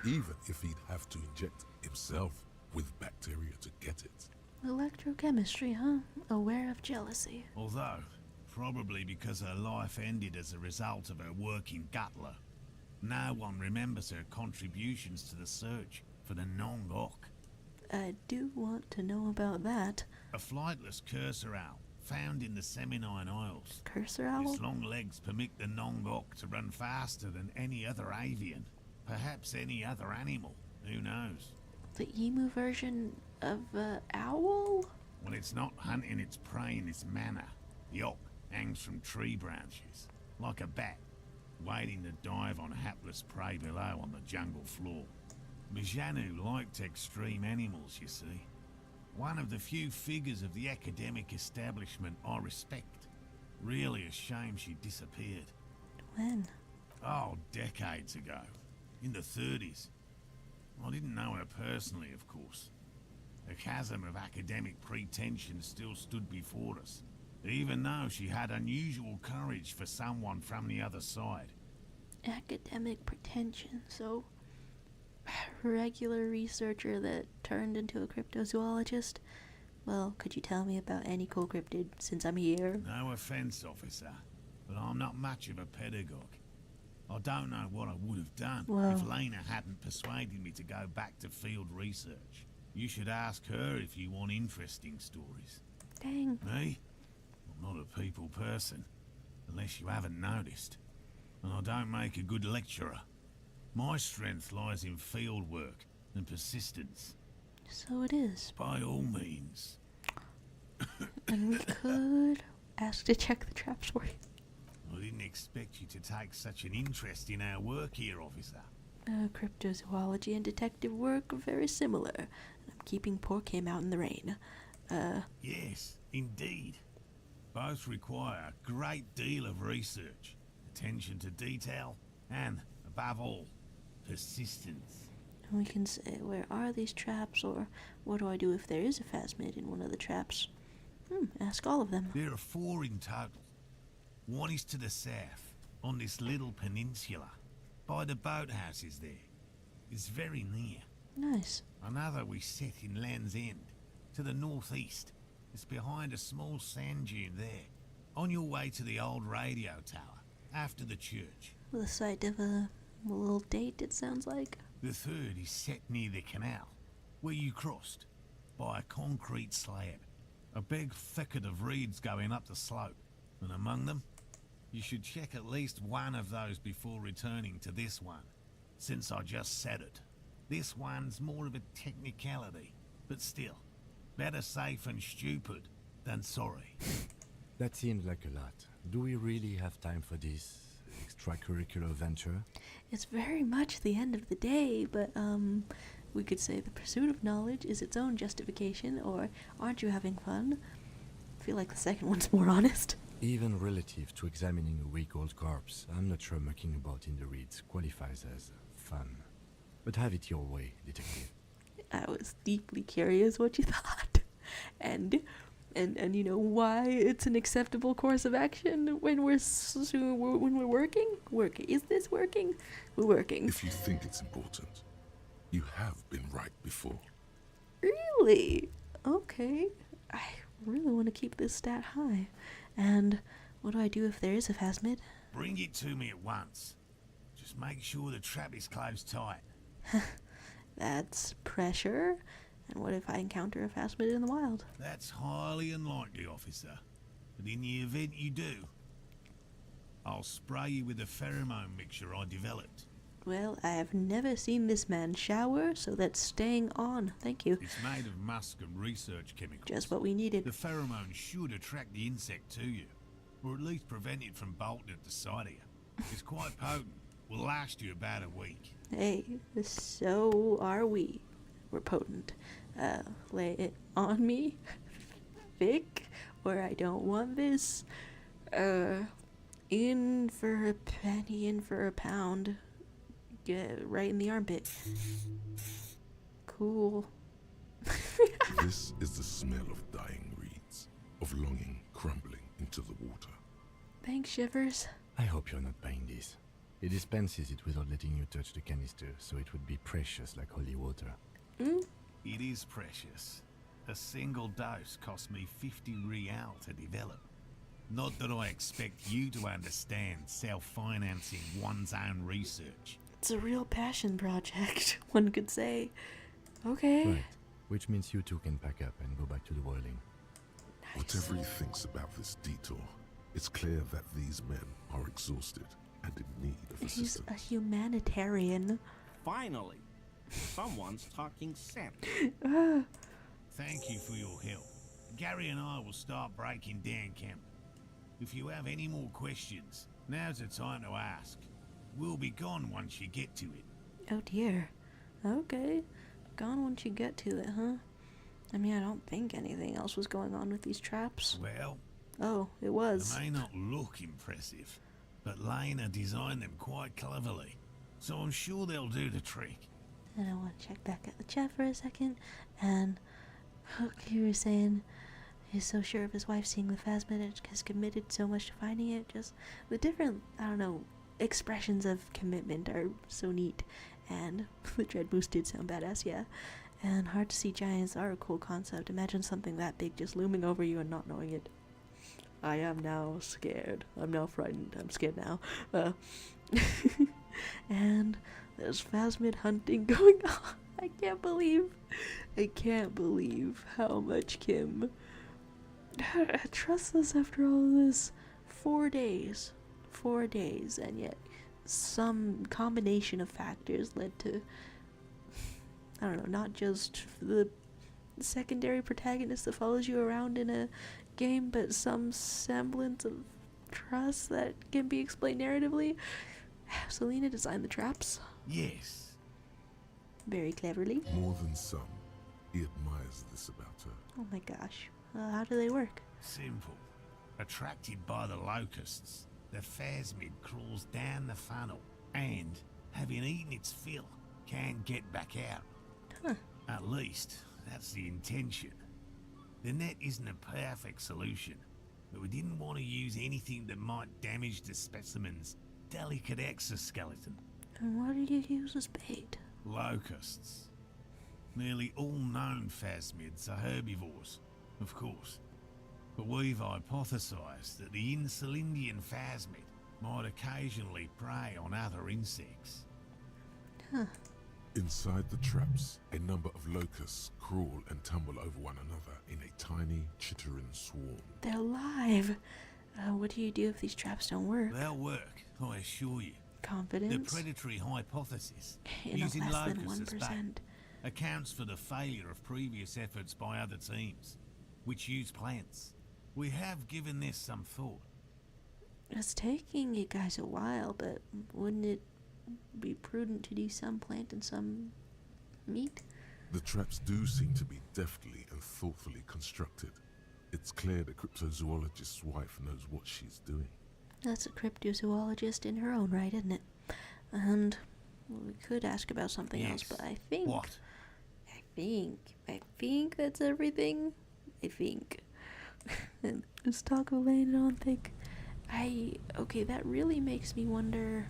even if he'd have to inject himself with bacteria to get it. Electrochemistry, huh? Aware of jealousy. Although, probably because her life ended as a result of her work in Gutler, no one remembers her contributions to the search for the Nongok. I do want to know about that. A flightless cursor owl found in the Seminine Isles. Cursor owl? Its long legs permit the Nongok to run faster than any other avian, perhaps any other animal. Who knows? The emu version of owl? When it's not hunting its prey in this manner, the Ock hangs from tree branches, like a bat, waiting to dive on hapless prey below on the jungle floor. Mijanu liked extreme animals, you see. One of the few figures of the academic establishment I respect. Really a shame she disappeared. When? Oh, decades ago. In the 30s. I didn't know her personally, of course. The chasm of academic pretension still stood before us, even though she had unusual courage for someone from the other side. Academic pretension, so regular researcher that turned into a cryptozoologist? Well, could you tell me about any cool cryptid since I'm here? No offense, officer, but I'm not much of a pedagogue. I don't know what I would have done if Lena hadn't persuaded me to go back to field research. You should ask her if you want interesting stories. Dang. Me? I'm not a people person, unless you haven't noticed. And I don't make a good lecturer. My strength lies in field work and persistence. So it is. By all means. And we could ask to check the traps for you. I didn't expect you to take such an interest in our work here, officer. Cryptozoology and detective work are very similar. And I'm keeping poor Kim out in the rain. Yes, indeed. Both require a great deal of research, attention to detail, and, above all, persistence. We can say, where are these traps, or what do I do if there is a phasmid in one of the traps? Ask all of them. There are 4 in total. One is to the south, on this little peninsula, by the boathouses there. It's very near. Nice. Another we set in Land's End, to the northeast. It's behind a small sand dune there, on your way to the old radio tower, after the church. The site of a little date, it sounds like. The third is set near the canal, where you crossed, by a concrete slab. A big thicket of reeds going up the slope, and among them, you should check at least one of those before returning to this one, since I just said it. This one's more of a technicality, but still, better safe and stupid than sorry. That seems like a lot. Do we really have time for this extracurricular venture? It's very much the end of the day, but, we could say the pursuit of knowledge is its own justification, or aren't you having fun? I feel like the second one's more honest. Even relative to examining a week-old corpse, I'm not sure mucking about in the reeds qualifies as fun. But have it your way, detective. I was deeply curious what you thought. And you know why it's an acceptable course of action when we're working? Is this working? We're working. If you think it's important, you have been right before. Really? Okay. I really want to keep this stat high. And what do I do if there is a phasmid? Bring it to me at once. Just make sure the trap is closed tight. That's pressure. And what if I encounter a phasmid in the wild? That's highly unlikely, officer. But in the event you do, I'll spray you with a pheromone mixture I developed. Well, I have never seen this man shower, so that's staying on. Thank you. It's made of musk and research chemicals. Just what we needed. The pheromone should attract the insect to you, or at least prevent it from bolting at the sight of you. It's quite potent. Will last you about a week. Hey, so are we. We're potent. Lay it on me. Thick, or I don't want this. In for a penny, in for a pound. Get right in the armpit. Cool. This is the smell of dying reeds, of longing crumbling into the water. Thanks, Shivers. I hope you're not buying this. It dispenses it without letting you touch the canister, so it would be precious like holy water. It is precious. A single dose cost me 50 real to develop. Not that I expect you to understand self-financing one's own research. It's a real passion project, one could say. Okay. Right, which means you two can pack up and go back to the boiling. Nice. Whatever he thinks about this detour, it's clear that these men are exhausted and in need of He's assistance. a humanitarian. Finally, someone's talking sense. Thank you for your help. Gary and I will start breaking down camp. If you have any more questions, now's the time to ask. We'll be gone once you get to it. Oh dear. Okay. Gone once you get to it, huh? I mean, I don't think anything else was going on with these traps. Well, Oh, it was. they may not look impressive, but Lena designed them quite cleverly, so I'm sure they'll do the trick. And I want to check back at the chat for a second. And you were saying he's so sure of his wife seeing the Phasmid and has committed so much to finding it. Just the different, I don't know, expressions of commitment are so neat. And the Dread Moose did sound badass, yeah. And hard to see giants are a cool concept. Imagine something that big just looming over you and not knowing it. I am now scared. I'm now frightened. I'm scared now. And there's Phasmid hunting going on. I can't believe how much Kim trusts us after all this. 4 days. 4 days, and yet some combination of factors led to, I don't know, not just the secondary protagonist that follows you around in gain but some semblance of trust that can be explained narratively. Selena designed the traps Yes. very cleverly. More than some, he admires this about her. Oh my gosh. How do they work? Simple. Attracted by the locusts, the Phasmid crawls down the funnel and, having eaten its fill, can get back out. Huh. At least, that's the intention. The net isn't a perfect solution, but we didn't want to use anything that might damage the specimen's delicate exoskeleton. And what do you use as bait? Locusts. Nearly all known phasmids are herbivores, of course. But we've hypothesized that the Insulindian Phasmid might occasionally prey on other insects. Huh. Inside the traps, a number of locusts crawl and tumble over one another in a tiny, chittering swarm. They're alive. What do you do if these traps don't work? They'll work, I assure you. The Confidence? predatory hypothesis, In using less than locusts as 1%. bait, accounts for the failure of previous efforts by other teams, which use plants. We have given this some thought. It's taking you guys a while, but wouldn't it be prudent to do some plant and some meat? The traps do seem to be deftly and thoughtfully constructed. It's clear the cryptozoologist's wife knows what she's doing. That's a cryptozoologist in her own right, isn't it? And we could ask about something else, Yes. but I think... What? I think that's everything. I think. Is Taco landed on thick? Okay, that really makes me wonder...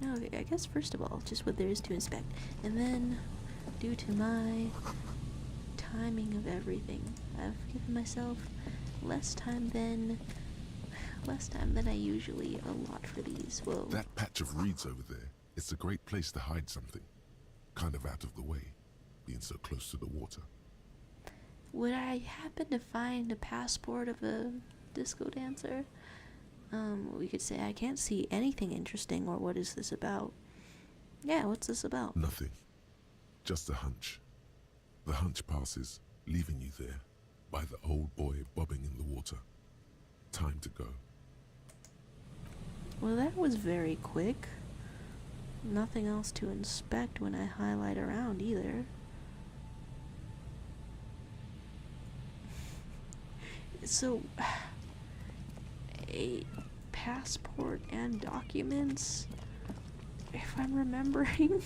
No, I guess first of all, just what there is to inspect. And then, due to my timing of everything, I've given myself less time than I usually allot for these. Whoa. That patch of reeds over there, it's a great place to hide something. Kind of out of the way, being so close to the water. Would I happen to find a passport of a disco dancer? We could say I can't see anything interesting, or what is this about? Yeah, what's this about? Nothing. Just a hunch. The hunch passes, leaving you there, by the old boy bobbing in the water. Time to go. Well, that was very quick. Nothing else to inspect when I highlight around either. So, a passport and documents, if I'm remembering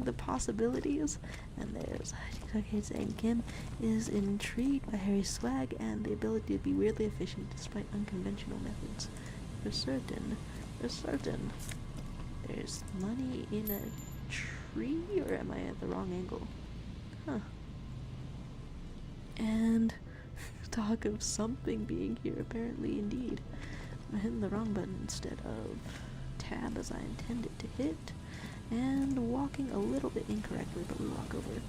the possibilities. And there's, okay, saying Kim is intrigued by Harry's swag and the ability to be weirdly efficient despite unconventional methods. For certain, there's money in a tree, or am I at the wrong angle? Huh. And talk of something being here, apparently, indeed. I'm hitting the wrong button instead of tab as I intended to hit, and walking a little bit incorrectly, but we walk over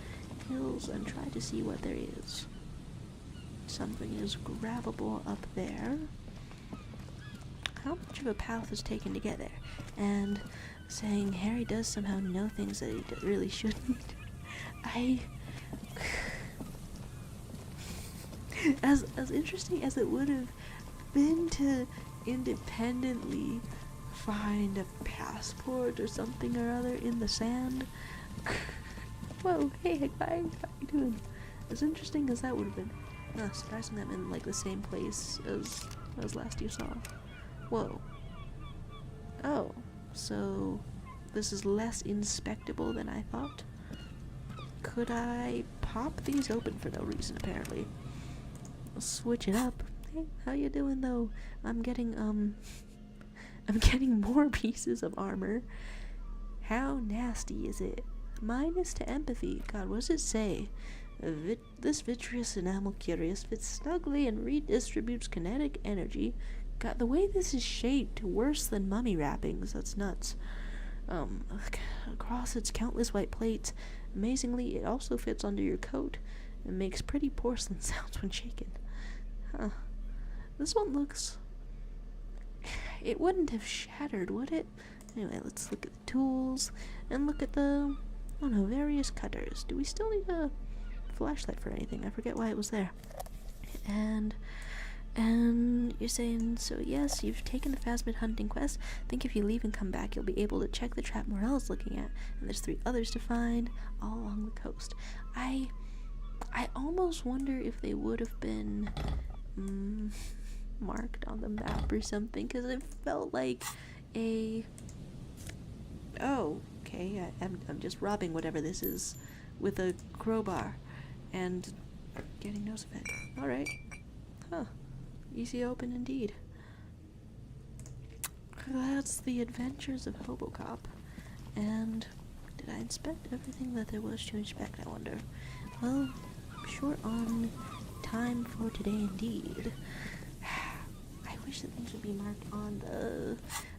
hills and try to see what there is. Something is grabbable up there. How much of a path is taken to get there? And saying Harry does somehow know things that he really shouldn't. As interesting as it would have been to independently find a passport or something or other in the sand. Whoa, hey guy, how you doing? As interesting as that would have been. Surprisingly I'm in like the same place as last you saw. Whoa. Oh, so this is less inspectable than I thought. Could I pop these open for no reason, apparently? I'll switch it up. Hey, how you doing though? I'm getting more pieces of armor. How nasty is it? Minus to empathy. God, what does it say? This vitreous enamel curious fits snugly and redistributes kinetic energy. God, the way this is shaped, worse than mummy wrappings. That's nuts. Across its countless white plates, amazingly, it also fits under your coat and makes pretty porcelain sounds when shaken. Huh. This one looks... It wouldn't have shattered, would it? Anyway, let's look at the tools and look at the, I don't know, various cutters. Do we still need a flashlight for anything? I forget why it was there. And you're saying, so yes, you've taken the Phasmid hunting quest. Think if you leave and come back, you'll be able to check the trap Morell is looking at. And there's 3 others to find, all along the coast. I almost wonder if they would have been marked on the map or something, because it felt like a... Oh, okay, I'm just robbing whatever this is with a crowbar and getting nose effect. Alright. Huh. Easy open indeed. That's the adventures of Hobocop. And did I inspect everything that there was to inspect, I wonder? Well, short on time for today indeed. I wish that things would be marked on the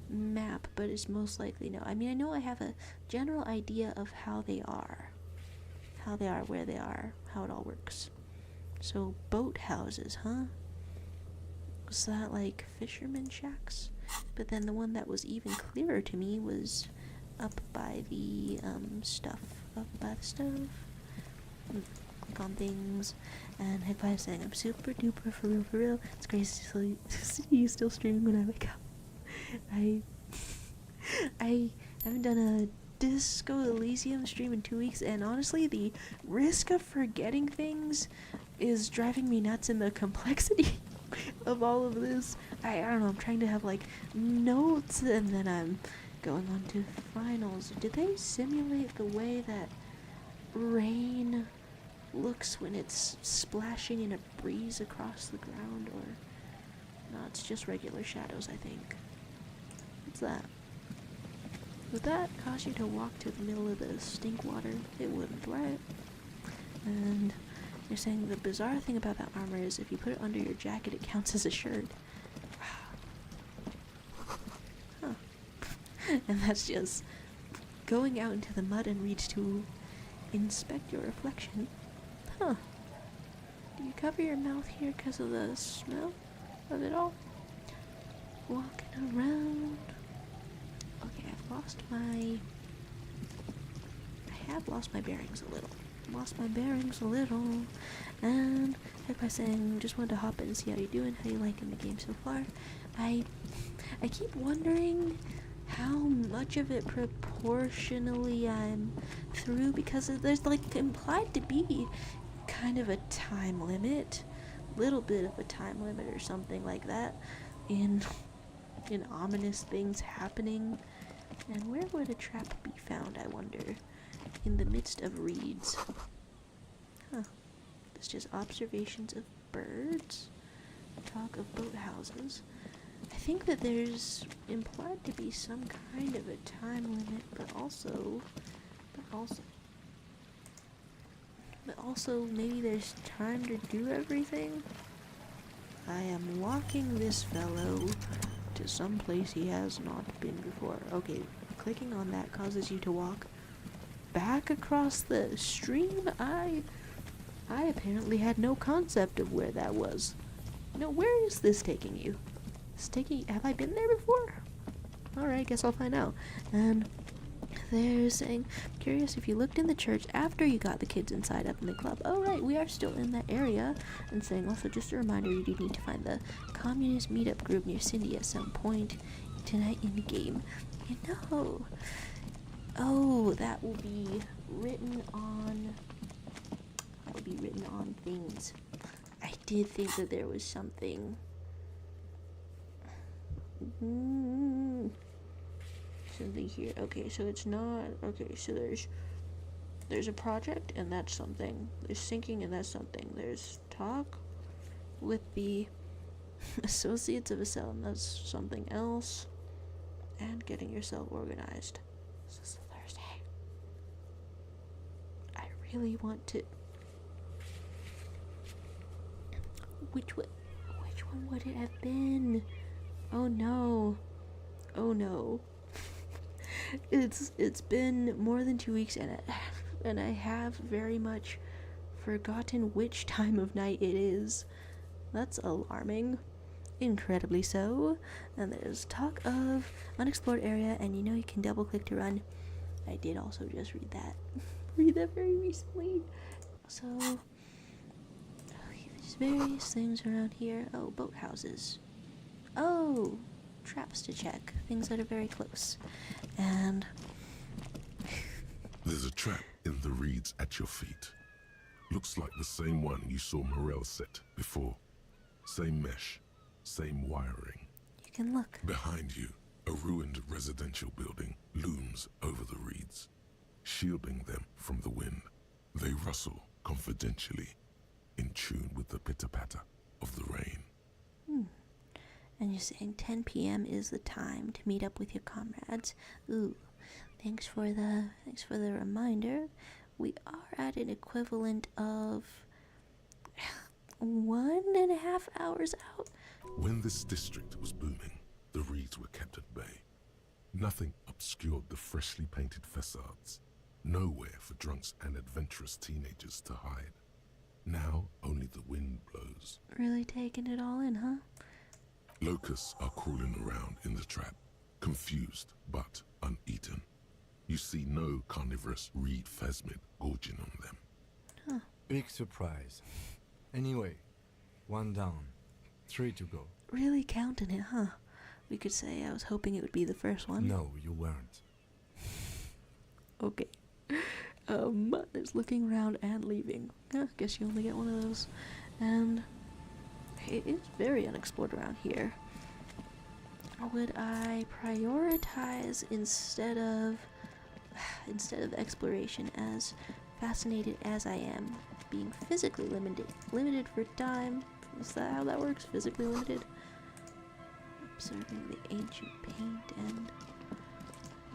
map, but it's most likely no. I mean, I know I have a general idea of how they are, where they are, how it all works. So, boat houses, huh? Was that like fisherman shacks? But then the one that was even clearer to me was up by the stuff. Up by the stove. Click on things. And Head 5 saying, I'm super duper for real, for real. It's crazy to see you still streaming when I wake up. I haven't done a Disco Elysium stream in 2 weeks, and honestly, the risk of forgetting things is driving me nuts, in the complexity of all of this. I don't know, I'm trying to have like notes, and then I'm going on to finals. Did they simulate the way that rain looks when it's splashing in a breeze across the ground, or no, it's just regular shadows, I think. What's that? Would that cause you to walk to the middle of the stink water? It wouldn't, right? And you're saying the bizarre thing about that armor is if you put it under your jacket, it counts as a shirt. Huh. And that's just going out into the mud and reach to inspect your reflection. Huh. Do you cover your mouth here because of the smell of it all? Walking around. Okay, I have lost my bearings a little. And like by saying, just wanted to hop in and see how you're doing, how you liking the game so far. I keep wondering how much of it proportionally I'm through, because there's like implied to be kind of a time limit, little bit of a time limit or something like that in ominous things happening. And where would a trap be found, I wonder? In the midst of reeds. Huh. It's just observations of birds. Talk of boat houses. I think that there's implied to be some kind of a time limit, but also maybe there's time to do everything. I am walking this fellow to some place he has not been before. Okay, clicking on that causes you to walk back across the stream. I apparently had no concept of where that was. No, where is this taking you? Have I been there before? Alright, guess I'll find out. And they're saying, curious if you looked in the church after you got the kids inside up in the club. Oh right, we are still in that area. And saying also, just a reminder, you do need to find the communist meetup group near Cindy at some point tonight in the game. You know. Oh, that will be written on things. I did think that there was something. Something here. Okay, so it's not. Okay, so there's a project, and that's something. There's sinking, and that's something. There's talk with the associates of a cell, and that's something else. And getting yourself organized. This is Thursday. I really want to. Which one would it have been? Oh no. It's been more than 2 weeks, and I have very much forgotten which time of night it is. That's alarming. Incredibly so. And there's talk of unexplored area, and you know you can double click to run. I did also just read that very recently. So These various things around here. Oh, boathouses. Oh, traps to check. Things that are very close. And There's a trap in the reeds at your feet. Looks like the same one you saw Morell set before. Same mesh, same wiring. you can look. Behind you, a ruined residential building looms over the reeds, shielding them from the wind. They rustle confidentially, in tune with the pitter-patter of the rain. And you're saying 10 p.m. is the time to meet up with your comrades. Ooh, thanks for the reminder. We are at an equivalent of 1.5 hours out. When this district was booming, the reeds were kept at bay. Nothing obscured the freshly painted facades. Nowhere for drunks and adventurous teenagers to hide. Now only the wind blows. Really taking it all in, huh? Locusts are crawling around in the trap, confused but uneaten. You see no carnivorous reed phasmid gorging on them. Big surprise. Anyway, 1 down, 3 to go. Really counting it, huh? We could say I was hoping it would be the first one. No, you weren't. Okay. Is looking around and leaving. Guess you only get one of those. And it is very unexplored around here. Would I prioritize instead of exploration, as fascinated as I am, being physically limited for time? Is that how that works? Physically limited? Observing the ancient paint and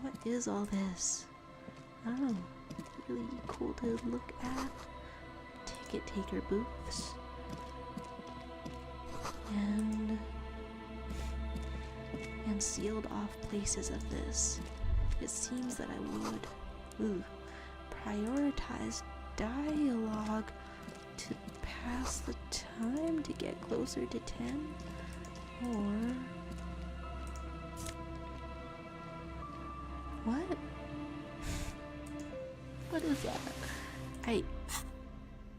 what is all this? I don't know. Really cool to look at. Ticket taker booths. And sealed off places of this. It seems that I would prioritize dialogue to pass the time to get closer to 10, or what? What is that?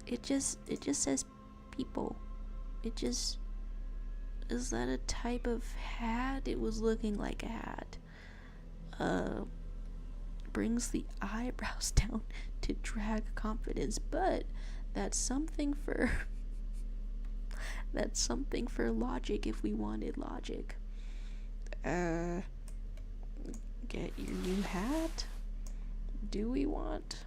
It just says people. Is that a type of hat? It was looking like a hat. Brings the eyebrows down to drag confidence, but that's something for logic if we wanted logic. Get your new hat? Do we want?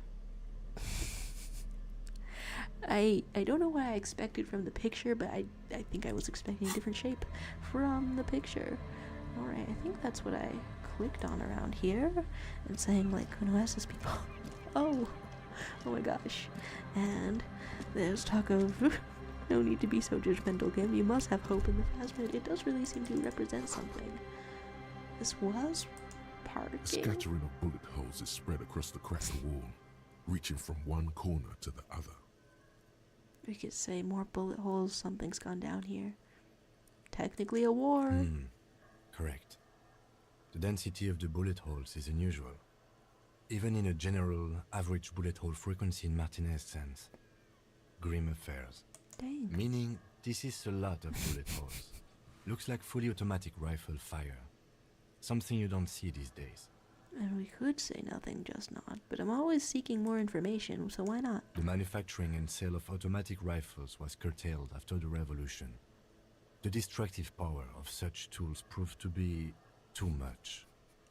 I don't know what I expected from the picture, but I think I was expecting a different shape from the picture. Alright, I think that's what I clicked on around here, and saying like, who knows this people? Oh my gosh. And there's talk of no need to be so judgmental, Kim. You must have hope in the Phasmid. It does really seem to represent something. This was parking. A scattering of bullet holes is spread across the cracked wall, reaching from one corner to the other. We could say more bullet holes, something's gone down here. Technically a war. Correct. The density of the bullet holes is unusual. Even in a general average bullet hole frequency in Martinez sense. Grim affairs. Dang. Meaning, this is a lot of bullet holes. Looks like fully automatic rifle fire. Something you don't see these days. And we could say nothing, just not. But I'm always seeking more information, so why not? The manufacturing and sale of automatic rifles was curtailed after the revolution. The destructive power of such tools proved to be too much.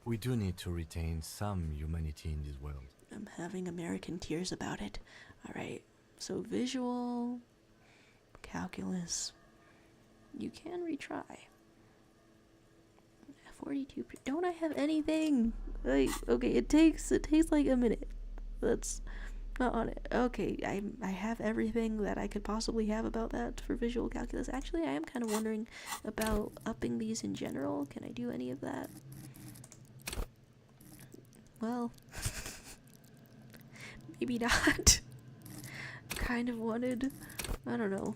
We do need to retain some humanity in this world. I'm having American tears about it. Alright, so visual, calculus. You can retry. 42. Don't I have anything? Like, okay, it takes like a minute. That's not on it. Okay, I have everything that I could possibly have about that for visual calculus. Actually, I am kind of wondering about upping these in general. Can I do any of that? Well, maybe not. Kind of wanted, I don't know,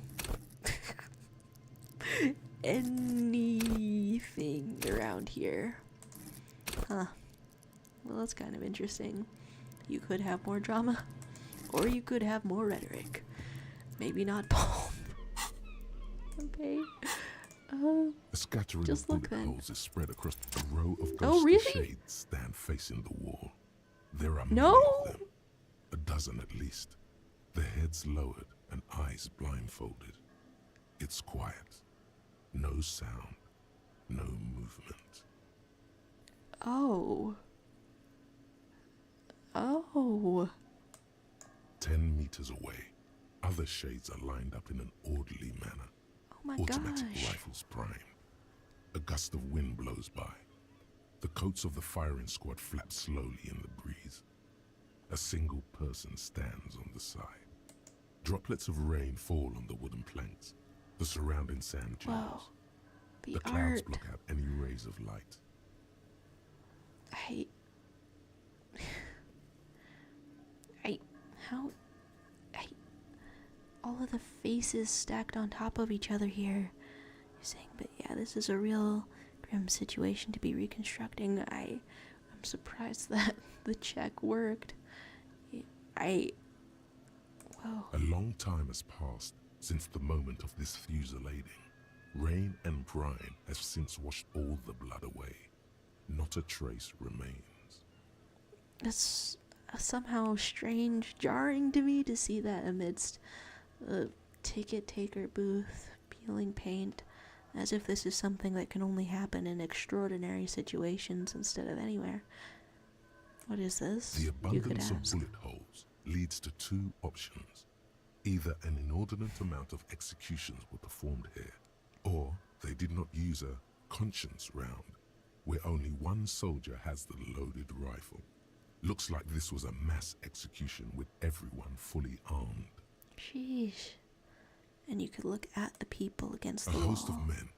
anything around here. Huh. Well, that's kind of interesting. You could have more drama, or you could have more rhetoric. Maybe not both. Okay. A scattering Just of look bullet then. holes is spread across a row of ghostly Oh, really? shades stand facing the wall. There are No! many of them, a dozen at least, their heads lowered and eyes blindfolded. It's quiet. No sound. No movement. Oh. Oh. 10 meters away, other shades are lined up in an orderly manner. Oh my Automatic gosh. rifles primed. A gust of wind blows by. The coats of the firing squad flap slowly in the breeze. A single person stands on the side. Droplets of rain fall on the wooden planks, the surrounding sand Whoa. dunes. The The clouds art. block out any rays of light. All of the faces stacked on top of each other here. You're saying, but yeah, this is a real grim situation to be reconstructing. I'm surprised that the check worked. Whoa. A long time has passed since the moment of this fusillading. Rain and brine have since washed all the blood away. Not a trace remains. It's somehow strange, jarring to me to see that amidst a ticket taker booth, peeling paint, as if this is something that can only happen in extraordinary situations instead of anywhere. What is this? The You could abundance of ask. bullet holes leads to two options. Either an inordinate amount of executions were performed here, or they did not use a conscience round, where only one soldier has the loaded rifle. Looks like this was a mass execution with everyone fully armed. Sheesh. And you could look at the people against A the host wall. of men,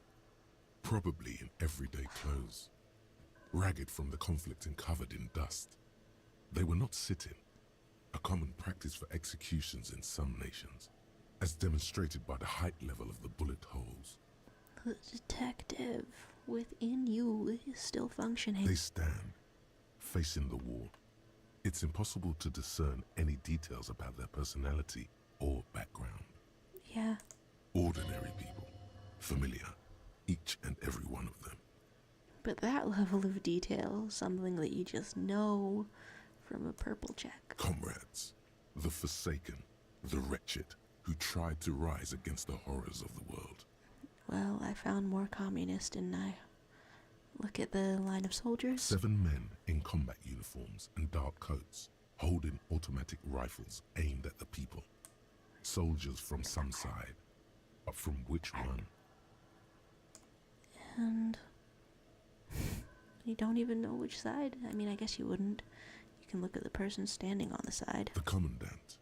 probably in everyday clothes, ragged from the conflict and covered in dust. They were not sitting, a common practice for executions in some nations, as demonstrated by the height level of the bullet holes. The detective within you is still functioning. They stand, facing the wall. It's impossible to discern any details about their personality or background. Yeah. Ordinary people, familiar, each and every one of them. But that level of detail, something that you just know from a purple check. Comrades, the forsaken, the wretched, who tried to rise against the horrors of the world. Well, I found more communist, didn't I? Look at the line of soldiers. 7 men in combat uniforms and dark coats, holding automatic rifles aimed at the people. Soldiers from some side, but from which one? And you don't even know which side. I mean, I guess you wouldn't. You can look at the person standing on the side. The commandant,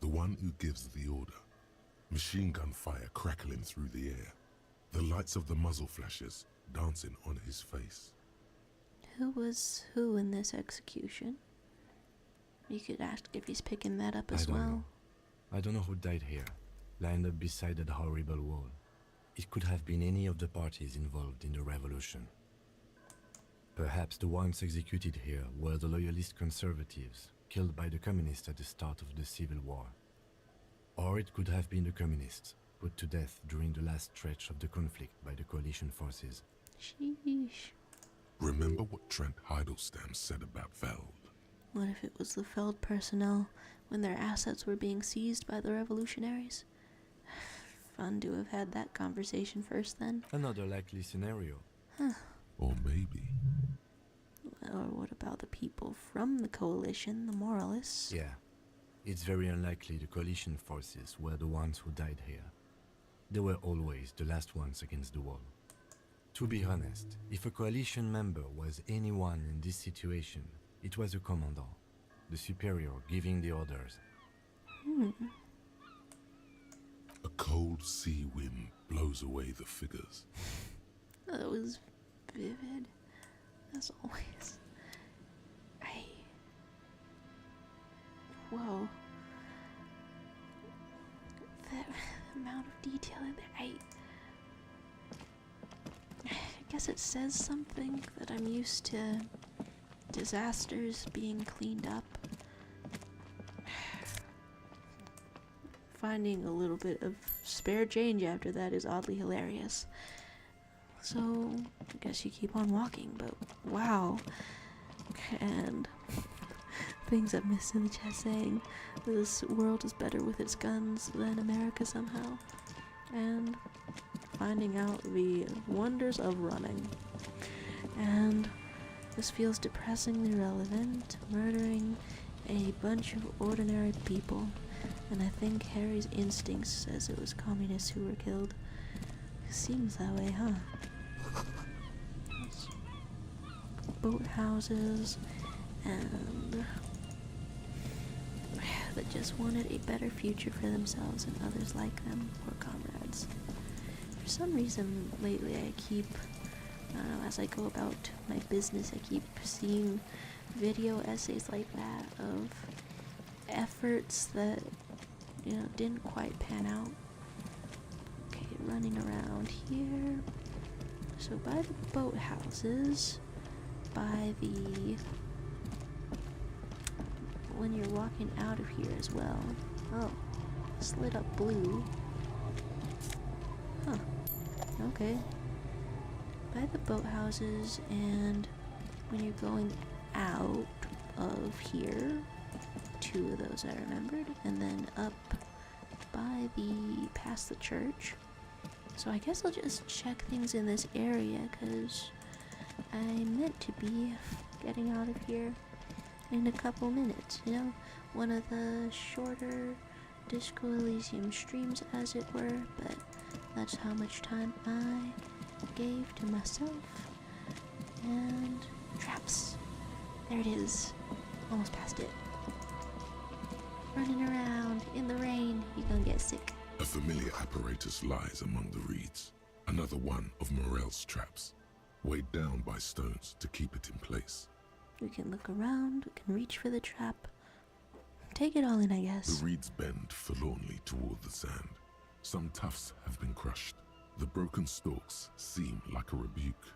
the one who gives the order. Machine gun fire crackling through the air, the lights of the muzzle flashes dancing on his face. Who was who in this execution? You could ask if he's picking that up as I don't well. know. I don't know who died here, lined up beside that horrible wall. It could have been any of the parties involved in the revolution. Perhaps the ones executed here were the loyalist conservatives, killed by the communists at the start of the Civil War. Or it could have been the communists, put to death during the last stretch of the conflict by the coalition forces. Sheesh. Remember what Trent Heidelstein said about Veld? What if it was the Feld personnel when their assets were being seized by the revolutionaries? Fun to have had that conversation first then. Another likely scenario. Or maybe Or what about the people from the coalition, the Moralists? Yeah, it's very unlikely the coalition forces were the ones who died here. They were always the last ones against the wall. To be honest, if a coalition member was anyone in this situation, it was a commandant, the superior giving the orders. a cold sea wind blows away the figures. That was vivid, as always. Whoa. The amount of detail in there, I guess it says something that I'm used to disasters being cleaned up. Finding a little bit of spare change after that is oddly hilarious. So, I guess you keep on walking, but wow. And things I've missed in the chat saying this world is better with its guns than America somehow. And finding out the wonders of running. And this feels depressingly relevant, murdering a bunch of ordinary people. And I think Harry's instinct says it was communists who were killed. Seems that way, huh? Boat houses and that just wanted a better future for themselves and others like them, poor comrades. For some reason lately I keep, I don't know, as I go about my business, I keep seeing video essays like that of efforts that, you know, didn't quite pan out. Okay, running around here. So by the boat houses, by the, when you're walking out of here as well. Oh, slid up blue. Huh. Okay. By the boathouses, and when you're going out of here, 2 of those I remembered, and then up by the, past the church. So I guess I'll just check things in this area, because I meant to be getting out of here in a couple minutes, you know? One of the shorter Disco Elysium streams, as it were, but that's how much time I gave to myself. And traps. There it is. Almost past it. Running around in the rain, you're gonna get sick. A familiar apparatus lies among the reeds. Another one of Morell's traps, weighed down by stones to keep it in place. We can look around, we can reach for the trap. Take it all in, I guess. The reeds bend forlornly toward the sand. Some tufts have been crushed. The broken stalks seem like a rebuke.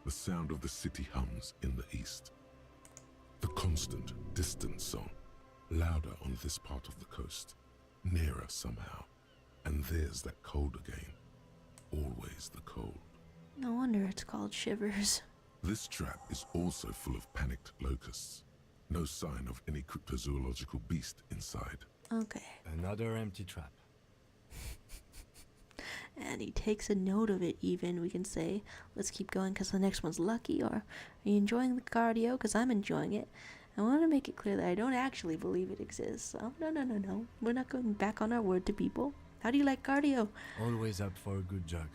The sound of the city hums in the east. The constant, distant song, louder on this part of the coast, nearer somehow. And there's that cold again. Always the cold. No wonder it's called Shivers. This trap is also full of panicked locusts. No sign of any cryptozoological beast inside. Okay. Another empty trap. And he takes a note of it even. We can say, let's keep going because the next one's lucky, or are you enjoying the cardio? Because I'm enjoying it. I want to make it clear that I don't actually believe it exists. So, no. We're not going back on our word to people. How do you like cardio? Always up for a good jog.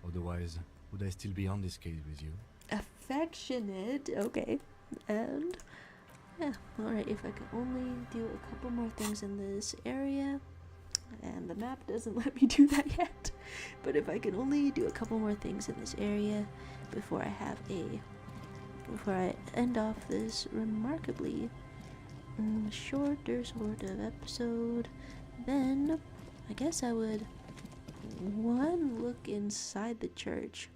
Otherwise, would I still be on this case with you? Affectionate. Okay. And, yeah. Alright, if I could only do a couple more things in this area. And the map doesn't let me do that yet. But if I can only do a couple more things in this area before I end off this remarkably shorter sort of episode, then I guess I would look inside the church.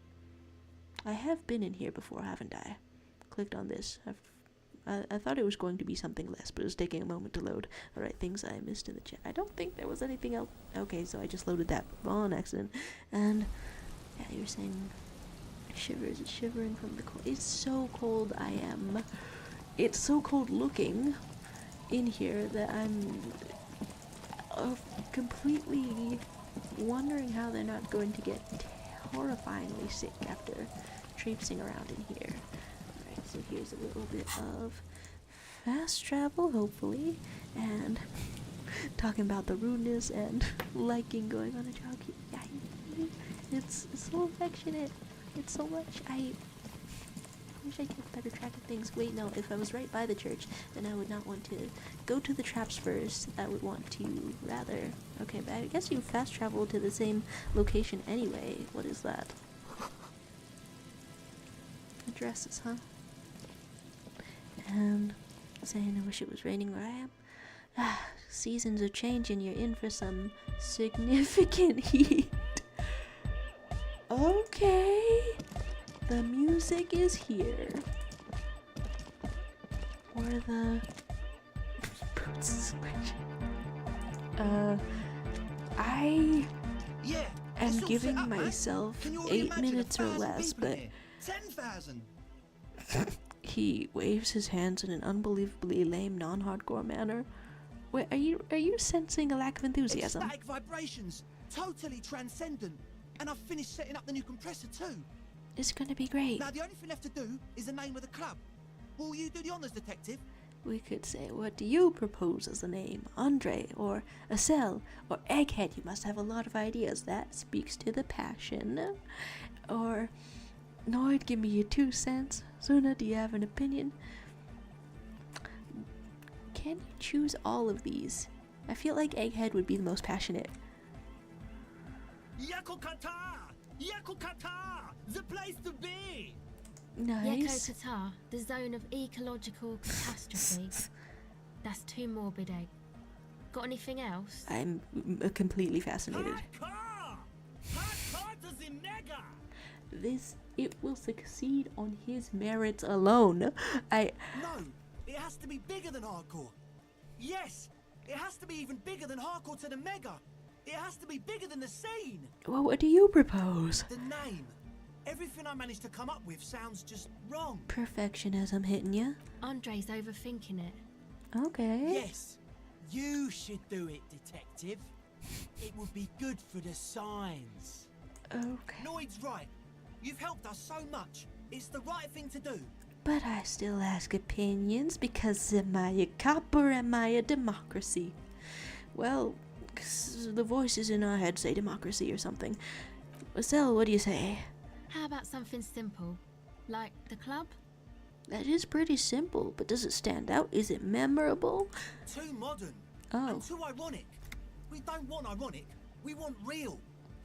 I have been in here before, haven't I? Clicked on this. I thought it was going to be something less, but it was taking a moment to load. Alright, things I missed in the chat. I don't think there was anything else. Okay, so I just loaded that on accident. And, yeah, you were saying shivers, shivering from the cold. It's so cold it's so cold looking in here that I'm completely wondering how they're not going to get horrifyingly sick after traipsing around in here. Alright, so here's a little bit of fast travel, hopefully, and talking about the rudeness and liking going on a jog. Yeah, it's so affectionate. It's so much. I wish I kept better track of things. Wait, no, if I was right by the church, then I would not want to go to the traps first. I would want to rather... Okay, but I guess you fast travel to the same location anyway. What is that? Addresses, huh? And saying I wish it was raining where I am. Seasons are changing. You're in for some significant heat. Okay. The music is here. Or the boots squishing. Yeah. I'm it's all giving set up, man. myself Can you already 8 imagine minutes or 1,000 less, people in but here? 10,000. he waves his hands in an unbelievably lame, non-hardcore manner. Wait, are you sensing a lack of enthusiasm? Ecstatic vibrations, totally transcendent. And I've finished setting up the new compressor too. It's gonna be great. Now the only thing left to do is the name of the club. Will you do the honors, detective? We could say, what do you propose as a name? Andre, or Acel, or Egghead? You must have a lot of ideas. That speaks to the passion. Or, Noid, give me your 2 cents. Suna, do you have an opinion? Can you choose all of these? I feel like Egghead would be the most passionate. Yakokata! Yakokata! The place to be! Nice. Yakokata, the zone of ecological catastrophe. That's too morbid, Egg. Got anything else? I'm completely fascinated. Hardcore! Hardcore to the mega! It will succeed on his merits alone. No, it has to be bigger than hardcore. Yes, it has to be even bigger than hardcore to the mega. It has to be bigger than the scene. Well, what do you propose? The name. Everything I managed to come up with sounds just wrong. Perfectionism hitting ya? Andre's overthinking it. Okay. Yes, you should do it, detective. It would be good for the signs. Okay. Noid's right. You've helped us so much. It's the right thing to do. But I still ask opinions because am I a cop or am I a democracy? Well, 'cause the voices in our head say democracy or something. Marcel, what do you say? How about something simple? Like the club? That is pretty simple, but does it stand out? Is it memorable? Too modern. Oh. And too ironic. We don't want ironic. We want real.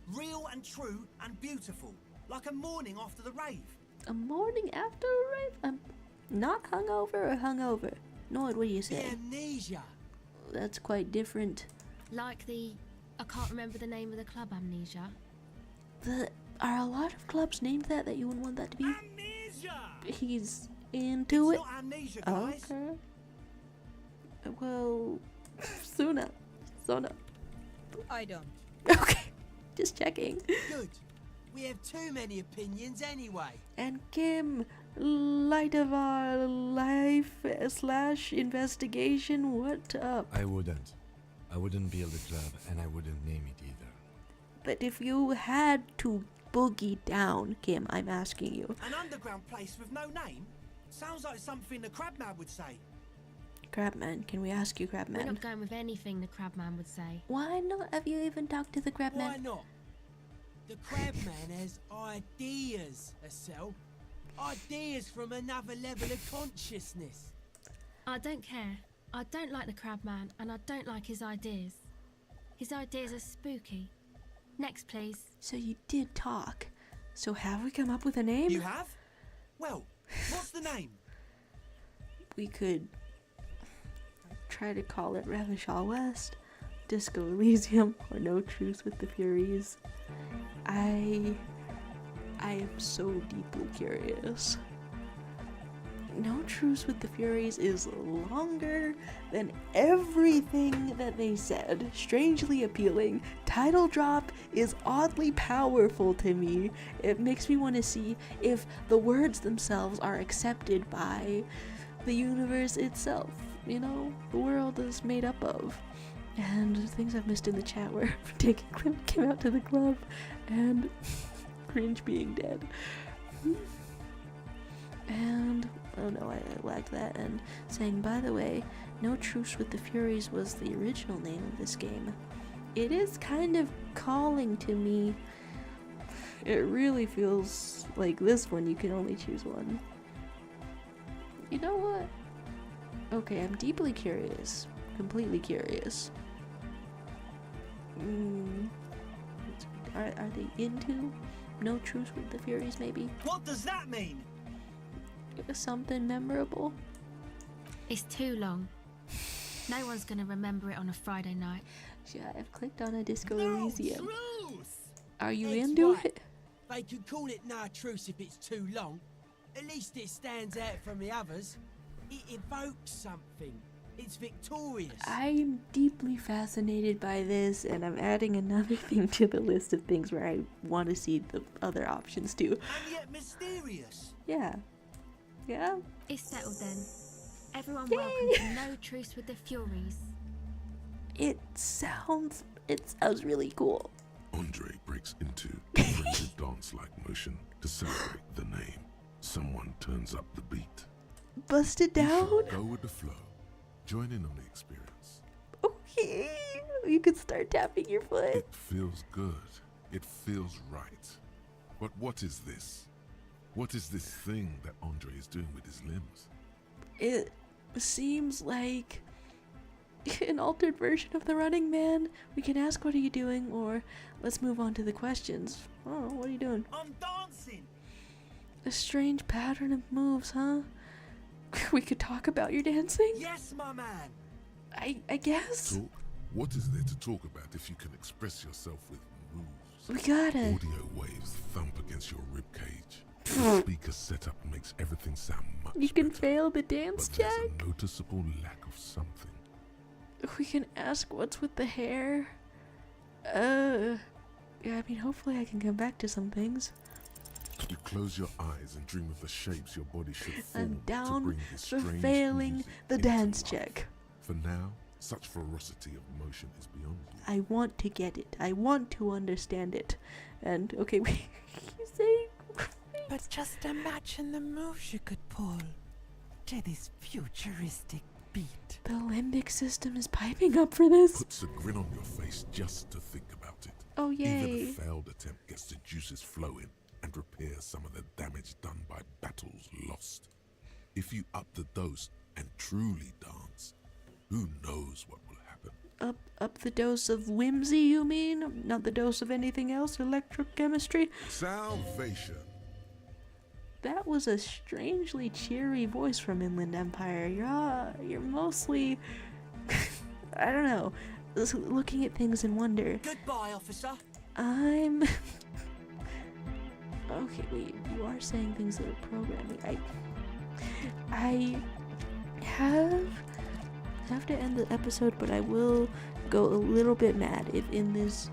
Real and true and beautiful. Like a morning after the rave. A morning after a rave? I'm not hungover or hungover? Noid, what do you The say? amnesia. That's quite different. Like the... I can't remember the name of the club, Amnesia. Are a lot of clubs named that you wouldn't want that to be? Amnesia! He's into It's it. not amnesia, guys. Okay. Well, Sona. I don't. Okay, just checking. Good. We have too many opinions anyway. And Kim, light of our life / investigation, what up? I wouldn't. I wouldn't build a club, and I wouldn't name it either. But if you had to boogie down, Kim, I'm asking you. An underground place with no name? Sounds like something the Crabman would say. Crabman, can we ask you, We're Crabman? not going with anything the Crabman would say. Why not? Have you even talked to the Why Crabman? not? The Crabman has ideas, Acel. Ideas from another level of consciousness. I don't care. I don't like the Crabman, and I don't like his ideas. His ideas are spooky. Next, please. So you did talk. So have we come up with a name? You have? Well, what's the name? We could try to call it Ravishal West, Disco Elysium, or No Truce with the Furies. I am so deeply curious. No Truce with the Furies is longer than everything that they said. Strangely appealing. Title drop is oddly powerful to me. It makes me want to see if the words themselves are accepted by the universe itself. You know, the world is made up of. And things I've missed in the chat were taking Kim out to the club and Cringe being dead. And, oh no, I lagged that, and saying, by the way, No Truce with the Furies was the original name of this game. It is kind of calling to me. It really feels like this one, you can only choose one. You know what? Okay, I'm deeply curious. Completely curious. Are they into No Truce with the Furies, maybe? What does that mean? Something memorable? It's too long. No one's gonna remember it on a Friday night. Yeah, I've clicked on a Disco No Elysium. truce! Are you It's into right. it? They could call it No Truce if it's too long. At least it stands out from the others. It evokes something. It's victorious. I'm deeply fascinated by this, and I'm adding another thing to the list of things where I want to see the other options too. And yet mysterious. Yeah. Yeah. It's settled then. Everyone Yay! welcome to no truce with the Furies. It sounds really cool. Andre breaks into a frenzied dance-like motion to celebrate the name. Someone turns up the beat. Busted You down? should go with the flow. Join in on the experience. Okay. You could start tapping your foot. It feels good. It feels right. But what is this? What is this thing that Andre is doing with his limbs? It seems like an altered version of the Running Man. We can ask, what are you doing? Or let's move on to the questions. Oh, what are you doing? I'm dancing. A strange pattern of moves, huh? We could talk about your dancing? Yes, my man. I guess. Talk? What is there to talk about if you can express yourself with moves? We gotta. Audio waves thump against your ribcage. The speaker setup makes everything sound much You can better. fail the dance But check. there's a noticeable lack of something. We can ask what's with the hair. Yeah, I mean, hopefully I can come back to some things. You close your eyes and dream of the shapes your body should form I'm to down bring this for strange failing music the into dance life. check. For now, such ferocity of motion is beyond you. I want to get it. I want to understand it. And, okay, you say... But just imagine the moves you could pull to this futuristic beat. The limbic system is piping up for this. Puts a grin on your face just to think about it. Oh, Even yay. a failed attempt gets the juices flowing and repairs some of the damage done by battles lost. If you up the dose and truly dance, who knows what will happen? Up the dose of whimsy, you mean? Not the dose of anything else? Electrochemistry? Salvation. That was a strangely cheery voice from Inland Empire. You're mostly... I don't know. Looking at things in wonder. Goodbye, officer. I'm... Okay, wait. You are saying things that are programming. I have to end the episode, but I will go a little bit mad if in this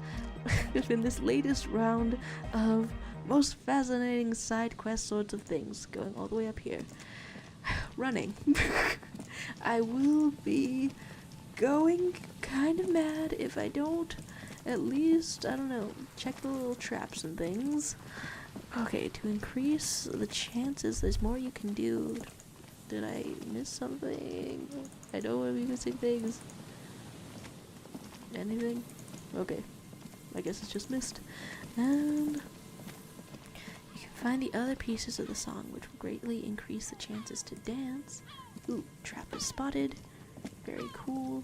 latest round of most fascinating side quest sorts of things, going all the way up here, running, I will be going kind of mad if I don't at least, I don't know, check the little traps and things. Okay, to increase the chances, there's more you can do. Did I miss something? I don't want to be missing things. Anything? Okay. I guess it's just missed. And you can find the other pieces of the song, which will greatly increase the chances to dance. Ooh, trap is spotted. Very cool.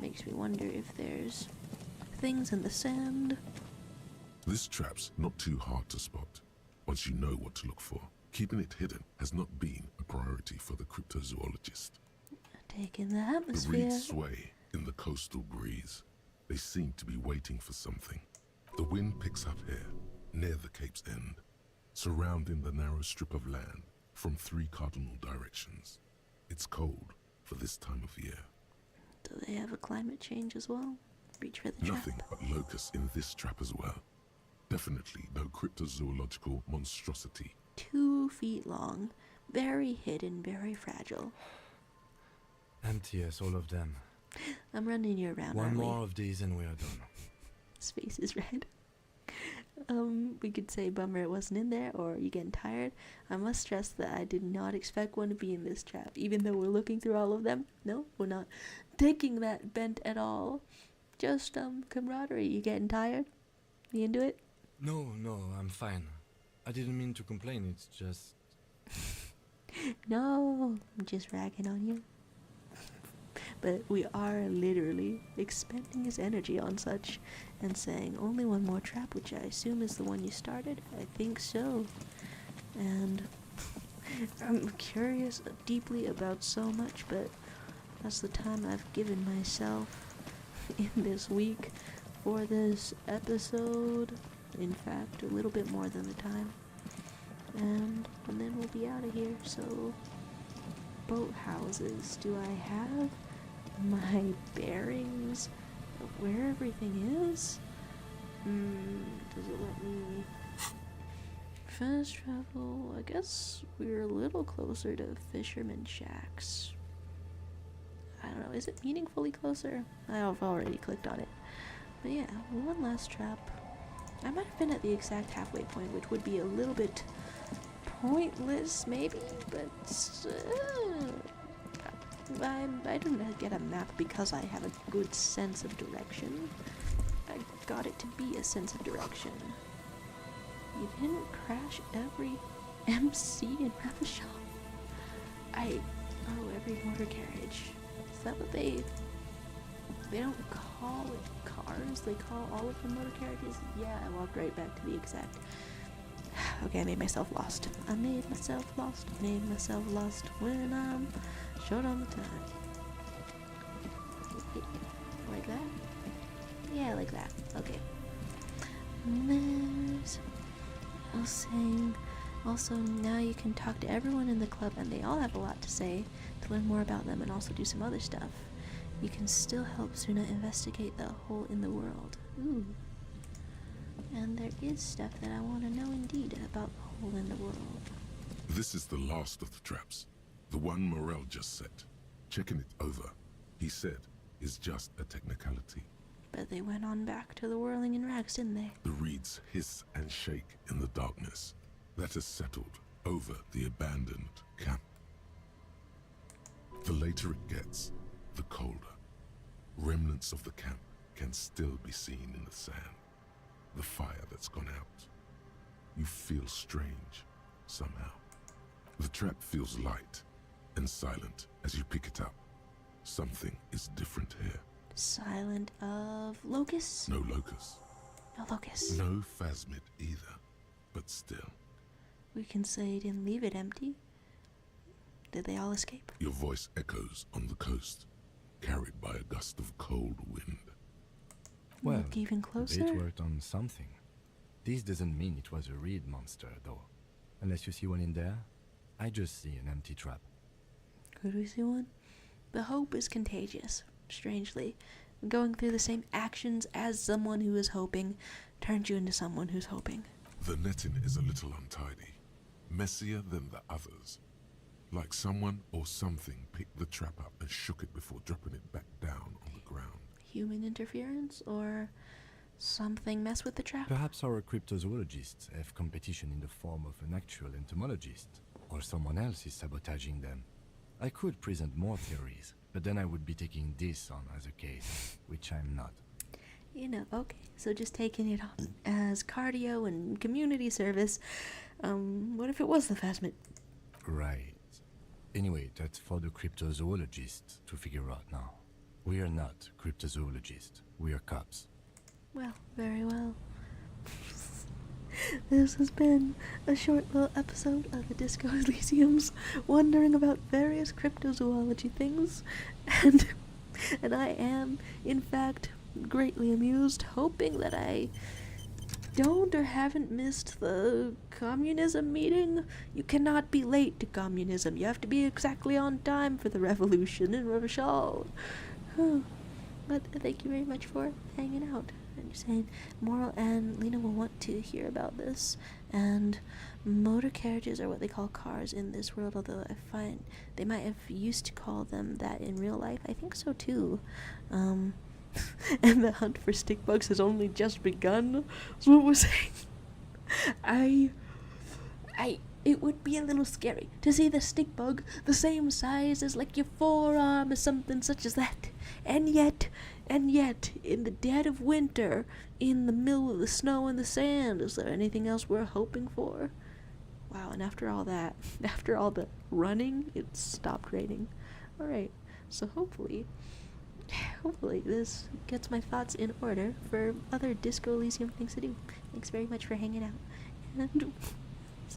Makes me wonder if there's things in the sand. This trap's not too hard to spot once you know what to look for. Keeping it hidden has not been a priority for the cryptozoologist. Taking the The atmosphere. reeds sway in the coastal breeze. They seem to be waiting for something. The wind picks up here, near the Cape's end, surrounding the narrow strip of land from 3 cardinal directions. It's cold for this time of year. Do they have a climate change as well? Reach for the trap. Nothing but locusts in this trap as well. Definitely no cryptozoological monstrosity. 2 feet long, very hidden, very fragile. Empty as all of them. I'm running you around, One aren't more we? of these and we are done. His face is red. We could say bummer it wasn't in there, or you getting tired. I must stress that I did not expect one to be in this trap, even though we're looking through all of them. No, we're not taking that bent at all. Just, camaraderie. You getting tired? You into it? No, I'm fine. I didn't mean to complain, it's just... No, I'm just ragging on you. But we are literally expending his energy on such, and saying only one more trap, which I assume is the one you started. I think so. And I'm curious deeply about so much, but that's the time I've given myself in this week for this episode. In fact, a little bit more than the time. And then we'll be out of here, so boathouses. Do I have my bearings of where everything is? Does it let me fast travel? I guess we're a little closer to Fisherman Shacks. I don't know, is it meaningfully closer? I've already clicked on it. But yeah, one last trap. I might have been at the exact halfway point, which would be a little bit pointless, maybe, but I didn't get a map because I have a good sense of direction. I got it to be a sense of direction. You didn't crash every MC in Revachol. Every motor carriage. Is that what they don't call it cars? They call all of them motor carriages? Yeah, I walked right back to the exact. Okay, I made myself lost. I made myself lost when I'm short on the time. Like that? Yeah, like that. Okay. And there's saying also now you can talk to everyone in the club and they all have a lot to say to learn more about them and also do some other stuff. You can still help Suna investigate the hole in the world. Ooh. And there is stuff that I want to know indeed about the hole in the world. This is the last of the traps. The one Morell just set. Checking it over, he said, is just a technicality. But they went on back to the whirling in rags, didn't they? The reeds hiss and shake in the darkness. That has settled over the abandoned camp. The later it gets, the colder. Remnants of the camp can still be seen in the sand. The fire that's gone out. You feel strange, somehow. The trap feels light and silent as you pick it up. Something is different here. Silent of locusts? No locusts. No locusts. No Phasmid either, but still. We can say he didn't leave it empty. Did they all escape? Your voice echoes on the coast, carried by a gust of cold wind. Well, look even closer. It worked on something. This doesn't mean it was a reed monster, though. Unless you see one in there, I just see an empty trap. Could we see one? The hope is contagious, strangely. Going through the same actions as someone who is hoping turns you into someone who's hoping. The netting is a little untidy, messier than the others. Like someone or something picked the trap up and shook it before dropping it back down on the ground. Human interference, or something mess with the trap? Perhaps our cryptozoologists have competition in the form of an actual entomologist, or someone else is sabotaging them. I could present more theories, but then I would be taking this on as a case, which I'm not. You know, okay, so just taking it on as cardio and community service. What if it was the Phasmid? Right. Anyway, that's for the cryptozoologists to figure out now. We are not cryptozoologists. We are cops. Well, very well. This has been a short little episode of the Disco Elysiums, wondering about various cryptozoology things, and I am, in fact, greatly amused, hoping that I don't or haven't missed the communism meeting. You cannot be late to communism. You have to be exactly on time for the revolution in Revachol. But thank you very much for hanging out. And you're saying Morell and Lena will want to hear about this. And motor carriages are what they call cars in this world, although I find they might have used to call them that in real life. I think so too. And the hunt for stickbugs has only just begun. That's what we're saying. It would be a little scary to see the stickbug the same size as like your forearm or something such as that. And yet, in the dead of winter, in the middle of the snow and the sand, is there anything else we're hoping for? Wow, and after all that, after all the running, it stopped raining. Alright, so hopefully this gets my thoughts in order for other Disco Elysium things to do. Thanks very much for hanging out. And